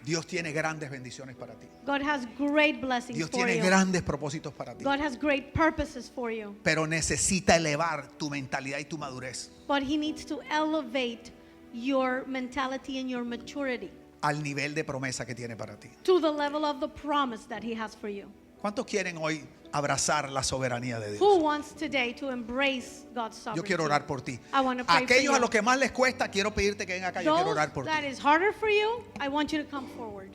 [SPEAKER 1] Dios tiene grandes bendiciones para ti.
[SPEAKER 2] God has great blessings
[SPEAKER 1] Dios
[SPEAKER 2] for
[SPEAKER 1] tiene
[SPEAKER 2] you.
[SPEAKER 1] grandes propósitos para ti.
[SPEAKER 2] God has great purposes for you.
[SPEAKER 1] Pero necesita elevar tu mentalidad y tu madurez
[SPEAKER 2] But He needs to elevate your mentality and your maturity
[SPEAKER 1] al nivel de promesa que tiene para ti.
[SPEAKER 2] to the level of the promise that He has for you.
[SPEAKER 1] ¿Cuántos quieren hoy abrazar la soberanía de
[SPEAKER 2] Who
[SPEAKER 1] Dios?
[SPEAKER 2] wants today to embrace God's
[SPEAKER 1] Yo
[SPEAKER 2] sovereignty?
[SPEAKER 1] quiero orar por ti.
[SPEAKER 2] I want to pray for
[SPEAKER 1] Aquellos
[SPEAKER 2] you.
[SPEAKER 1] a los que más les cuesta, quiero pedirte que vengan acá. Yo quiero
[SPEAKER 2] Those
[SPEAKER 1] orar por ti.
[SPEAKER 2] that is harder for you, I want you to come forward.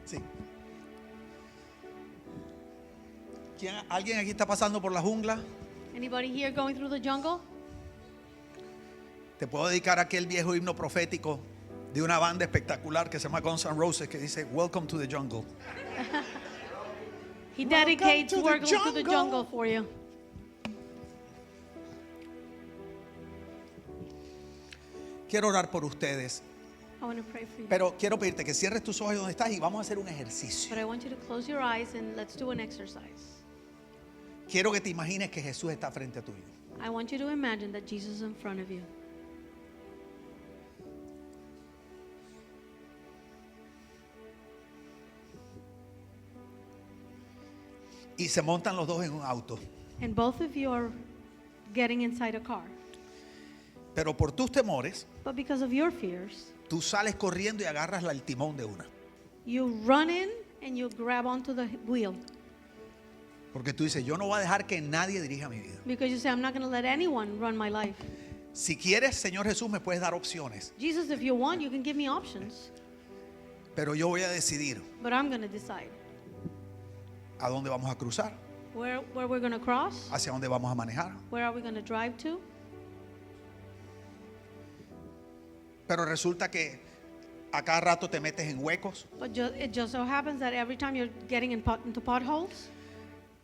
[SPEAKER 1] Sí. ¿Alguien aquí está pasando por la jungla?
[SPEAKER 2] Anybody here going through the jungle?
[SPEAKER 1] Te puedo dedicar aquel viejo himno profético de una banda espectacular que se llama Guns N' Roses que dice Welcome to the Jungle.
[SPEAKER 2] He dedicates
[SPEAKER 1] to the
[SPEAKER 2] Welcome to the
[SPEAKER 1] jungle.
[SPEAKER 2] jungle for you.
[SPEAKER 1] Quiero orar por ustedes,
[SPEAKER 2] I want to pray for you.
[SPEAKER 1] pero quiero pedirte que cierres tus ojos ahí donde estás y vamos a hacer un ejercicio.
[SPEAKER 2] But I want you to close your eyes and let's do an exercise.
[SPEAKER 1] Quiero que te imagines que Jesús está frente a tuyo.
[SPEAKER 2] I want you to imagine that Jesus is in front of you.
[SPEAKER 1] Y se montan los dos en un auto.
[SPEAKER 2] And both of you are getting inside a car.
[SPEAKER 1] Pero por tus temores,
[SPEAKER 2] But because of your fears,
[SPEAKER 1] tú sales corriendo y agarras el timón de una.
[SPEAKER 2] you run in and you grab onto the wheel.
[SPEAKER 1] Porque tú dices, yo no voy a dejar que nadie dirija mi vida.
[SPEAKER 2] Because you say, I'm not going to let anyone run my life.
[SPEAKER 1] Si quieres, Señor Jesús, me puedes dar opciones.
[SPEAKER 2] Jesus, if you want, you can give me options.
[SPEAKER 1] Pero yo voy a decidir
[SPEAKER 2] But I'm going to decide
[SPEAKER 1] a dónde vamos a cruzar,
[SPEAKER 2] where we're going to cross,
[SPEAKER 1] hacia dónde vamos a manejar.
[SPEAKER 2] where are we going to drive to.
[SPEAKER 1] Pero resulta que a cada rato te metes en huecos,
[SPEAKER 2] But it just so happens that every time you're getting into potholes,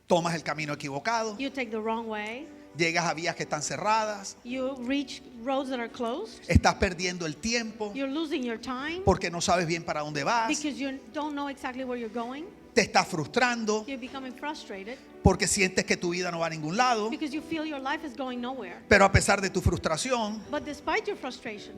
[SPEAKER 1] tomas el camino equivocado,
[SPEAKER 2] you take the wrong way.
[SPEAKER 1] llegas a vías que están cerradas,
[SPEAKER 2] You reach roads that are closed.
[SPEAKER 1] estás perdiendo el tiempo
[SPEAKER 2] You're losing your time
[SPEAKER 1] porque no sabes bien para dónde vas,
[SPEAKER 2] because you don't know exactly where you're going.
[SPEAKER 1] te estás frustrando
[SPEAKER 2] You're becoming frustrated
[SPEAKER 1] porque sientes que tu vida no va a ningún lado,
[SPEAKER 2] because you feel your life is going nowhere.
[SPEAKER 1] pero a pesar de tu frustración,
[SPEAKER 2] But despite your frustration,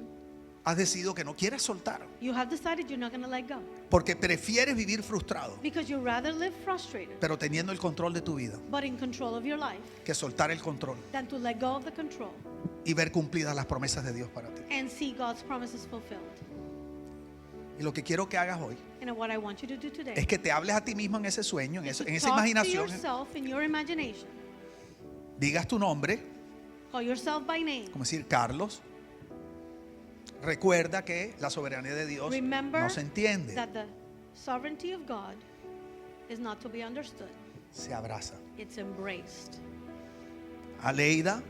[SPEAKER 1] has decidido que no quieres soltar,
[SPEAKER 2] you have decided you're not going to let go
[SPEAKER 1] porque prefieres vivir frustrado,
[SPEAKER 2] because you rather live frustrated
[SPEAKER 1] pero teniendo el control de tu vida,
[SPEAKER 2] but in control of your life
[SPEAKER 1] que soltar el control
[SPEAKER 2] than to let go of the control
[SPEAKER 1] y ver cumplidas las promesas de Dios para ti.
[SPEAKER 2] and see God's promises fulfilled.
[SPEAKER 1] Y lo que quiero que hagas hoy
[SPEAKER 2] And what I want you to do today
[SPEAKER 1] es que te hables a ti mismo en ese sueño, en
[SPEAKER 2] is to
[SPEAKER 1] esa
[SPEAKER 2] talk to
[SPEAKER 1] imaginación,
[SPEAKER 2] yourself in your imagination.
[SPEAKER 1] digas tu nombre,
[SPEAKER 2] Call yourself by name.
[SPEAKER 1] como decir Carlos. Recuerda que la soberanía de Dios
[SPEAKER 2] Remember
[SPEAKER 1] no se entiende,
[SPEAKER 2] that the sovereignty of God is not to be understood.
[SPEAKER 1] se abraza.
[SPEAKER 2] It's embraced.
[SPEAKER 1] Aleida,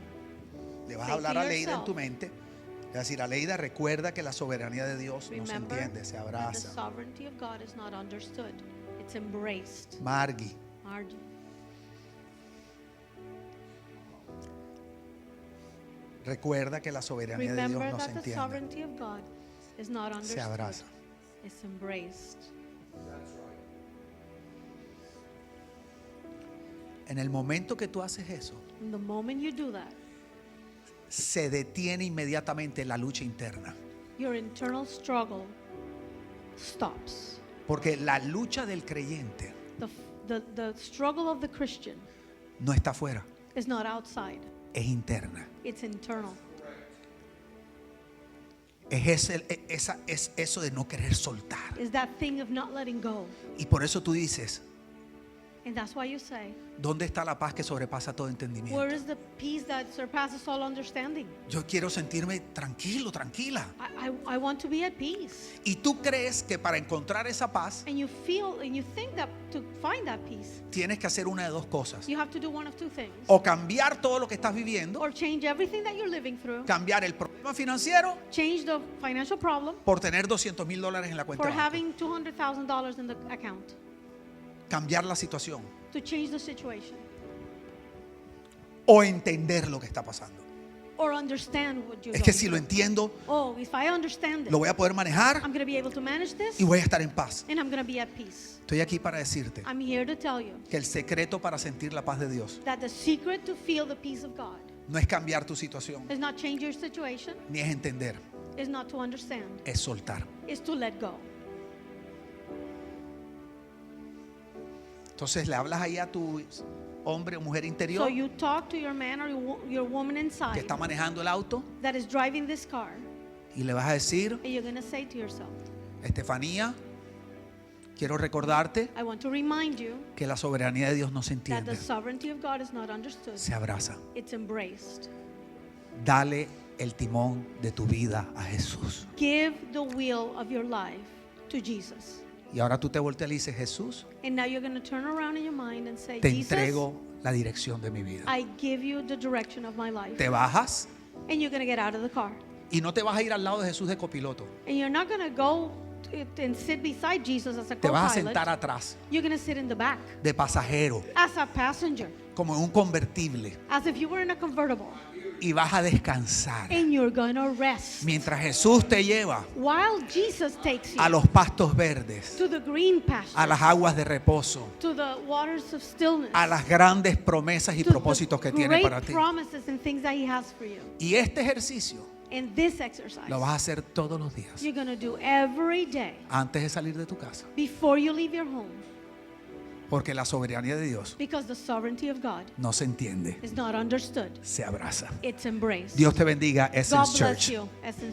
[SPEAKER 1] le vas a
[SPEAKER 2] Say
[SPEAKER 1] hablar
[SPEAKER 2] to
[SPEAKER 1] a Aleida en
[SPEAKER 2] yourself.
[SPEAKER 1] tu mente. Le vas a decir, Aleida, recuerda que la soberanía de Dios no se
[SPEAKER 2] Remember
[SPEAKER 1] entiende, se
[SPEAKER 2] that the
[SPEAKER 1] abraza.
[SPEAKER 2] sovereignty of God is not understood. It's embraced.
[SPEAKER 1] Margie,
[SPEAKER 2] Margie.
[SPEAKER 1] recuerda que la soberanía de Dios
[SPEAKER 2] Remember
[SPEAKER 1] no se
[SPEAKER 2] that the
[SPEAKER 1] entiende,
[SPEAKER 2] sovereignty of God is not
[SPEAKER 1] se
[SPEAKER 2] understood.
[SPEAKER 1] abraza.
[SPEAKER 2] It's embraced.
[SPEAKER 1] En el momento que tú haces eso,
[SPEAKER 2] And the moment you do that,
[SPEAKER 1] se detiene inmediatamente la lucha interna.
[SPEAKER 2] your internal struggle stops.
[SPEAKER 1] Porque la lucha del creyente
[SPEAKER 2] The struggle of the Christian
[SPEAKER 1] no está afuera,
[SPEAKER 2] is not outside.
[SPEAKER 1] es interna.
[SPEAKER 2] It's internal.
[SPEAKER 1] es eso de no querer soltar.
[SPEAKER 2] is that thing of not letting go.
[SPEAKER 1] Y por eso tú dices,
[SPEAKER 2] And that's why you say,
[SPEAKER 1] ¿dónde está la paz que sobrepasa todo
[SPEAKER 2] where
[SPEAKER 1] entendimiento?
[SPEAKER 2] is the peace that surpasses all understanding?
[SPEAKER 1] Yo quiero sentirme tranquilo, tranquila.
[SPEAKER 2] I want to be at peace.
[SPEAKER 1] Y tú crees que para encontrar esa paz
[SPEAKER 2] And you feel and you think that to find that peace,
[SPEAKER 1] tienes que hacer una de dos cosas.
[SPEAKER 2] you have to do one of two things.
[SPEAKER 1] O cambiar todo lo que estás viviendo,
[SPEAKER 2] Or change everything that you're living through,
[SPEAKER 1] cambiar el problema financiero
[SPEAKER 2] change the financial problem
[SPEAKER 1] por tener $200,000 en la cuenta
[SPEAKER 2] for
[SPEAKER 1] de banco.
[SPEAKER 2] having $200,000 in the account,
[SPEAKER 1] Cambiar la situación
[SPEAKER 2] to change the situation,
[SPEAKER 1] o entender lo que está pasando.
[SPEAKER 2] or understand what you're
[SPEAKER 1] Es que
[SPEAKER 2] going
[SPEAKER 1] si lo
[SPEAKER 2] through.
[SPEAKER 1] entiendo,
[SPEAKER 2] Oh, if I understand
[SPEAKER 1] lo
[SPEAKER 2] it,
[SPEAKER 1] voy a poder manejar
[SPEAKER 2] I'm going to be able to manage this,
[SPEAKER 1] y voy a estar en paz.
[SPEAKER 2] and I'm going to be at peace.
[SPEAKER 1] Estoy aquí para decirte
[SPEAKER 2] I'm here to tell you
[SPEAKER 1] que el secreto para sentir la paz de Dios
[SPEAKER 2] that the secret to feel the peace of God
[SPEAKER 1] no es cambiar tu situación,
[SPEAKER 2] is not change your situation,
[SPEAKER 1] ni es entender,
[SPEAKER 2] is not to understand,
[SPEAKER 1] es soltar.
[SPEAKER 2] is to let go.
[SPEAKER 1] Entonces le hablas ahí a tu hombre o mujer
[SPEAKER 2] So
[SPEAKER 1] interior
[SPEAKER 2] you talk to your man or your woman
[SPEAKER 1] que
[SPEAKER 2] inside
[SPEAKER 1] está manejando el auto
[SPEAKER 2] that is driving this car,
[SPEAKER 1] y le vas a decir,
[SPEAKER 2] and you're going to say to yourself,
[SPEAKER 1] Estefanía, quiero recordarte
[SPEAKER 2] I want to remind you
[SPEAKER 1] que la soberanía de Dios no se
[SPEAKER 2] that the
[SPEAKER 1] entiende,
[SPEAKER 2] sovereignty of God is not understood,
[SPEAKER 1] se abraza.
[SPEAKER 2] it's embraced.
[SPEAKER 1] Dale el timón de tu vida a Jesús.
[SPEAKER 2] Give the wheel of your life to Jesus.
[SPEAKER 1] Y ahora tú te volteas y le dices, Jesús,
[SPEAKER 2] And now you're going to turn around in your mind and say,
[SPEAKER 1] te
[SPEAKER 2] Jesus,
[SPEAKER 1] entrego la dirección de mi vida.
[SPEAKER 2] I give you the direction of my life.
[SPEAKER 1] Te bajas
[SPEAKER 2] And you're going to get out of the car.
[SPEAKER 1] y no te vas a ir al lado de Jesús de copiloto.
[SPEAKER 2] And you're not going to go and sit beside Jesus as a
[SPEAKER 1] Te vas a
[SPEAKER 2] co-pilot.
[SPEAKER 1] sentar atrás
[SPEAKER 2] You're going to sit in the back
[SPEAKER 1] de pasajero,
[SPEAKER 2] as a passenger,
[SPEAKER 1] como en un convertible,
[SPEAKER 2] as if you were in a convertible.
[SPEAKER 1] y vas a descansar
[SPEAKER 2] And you're going to rest
[SPEAKER 1] mientras Jesús te lleva
[SPEAKER 2] while Jesus takes you
[SPEAKER 1] a los pastos verdes,
[SPEAKER 2] to the green
[SPEAKER 1] a
[SPEAKER 2] pasture,
[SPEAKER 1] las aguas de reposo,
[SPEAKER 2] to the waters of stillness,
[SPEAKER 1] a las grandes promesas y
[SPEAKER 2] to
[SPEAKER 1] propósitos que
[SPEAKER 2] the
[SPEAKER 1] tiene para
[SPEAKER 2] great
[SPEAKER 1] ti.
[SPEAKER 2] promises and things that He has for you.
[SPEAKER 1] Y este ejercicio
[SPEAKER 2] And this exercise,
[SPEAKER 1] lo vas a hacer todos los días
[SPEAKER 2] you're going to do every day
[SPEAKER 1] antes de salir de tu casa,
[SPEAKER 2] before you leave your home,
[SPEAKER 1] porque la soberanía de Dios
[SPEAKER 2] because the sovereignty of God
[SPEAKER 1] no se entiende,
[SPEAKER 2] is not understood.
[SPEAKER 1] se abraza.
[SPEAKER 2] It's embraced.
[SPEAKER 1] Dios te bendiga,
[SPEAKER 2] God
[SPEAKER 1] Essence
[SPEAKER 2] bless
[SPEAKER 1] Church.
[SPEAKER 2] you, Essence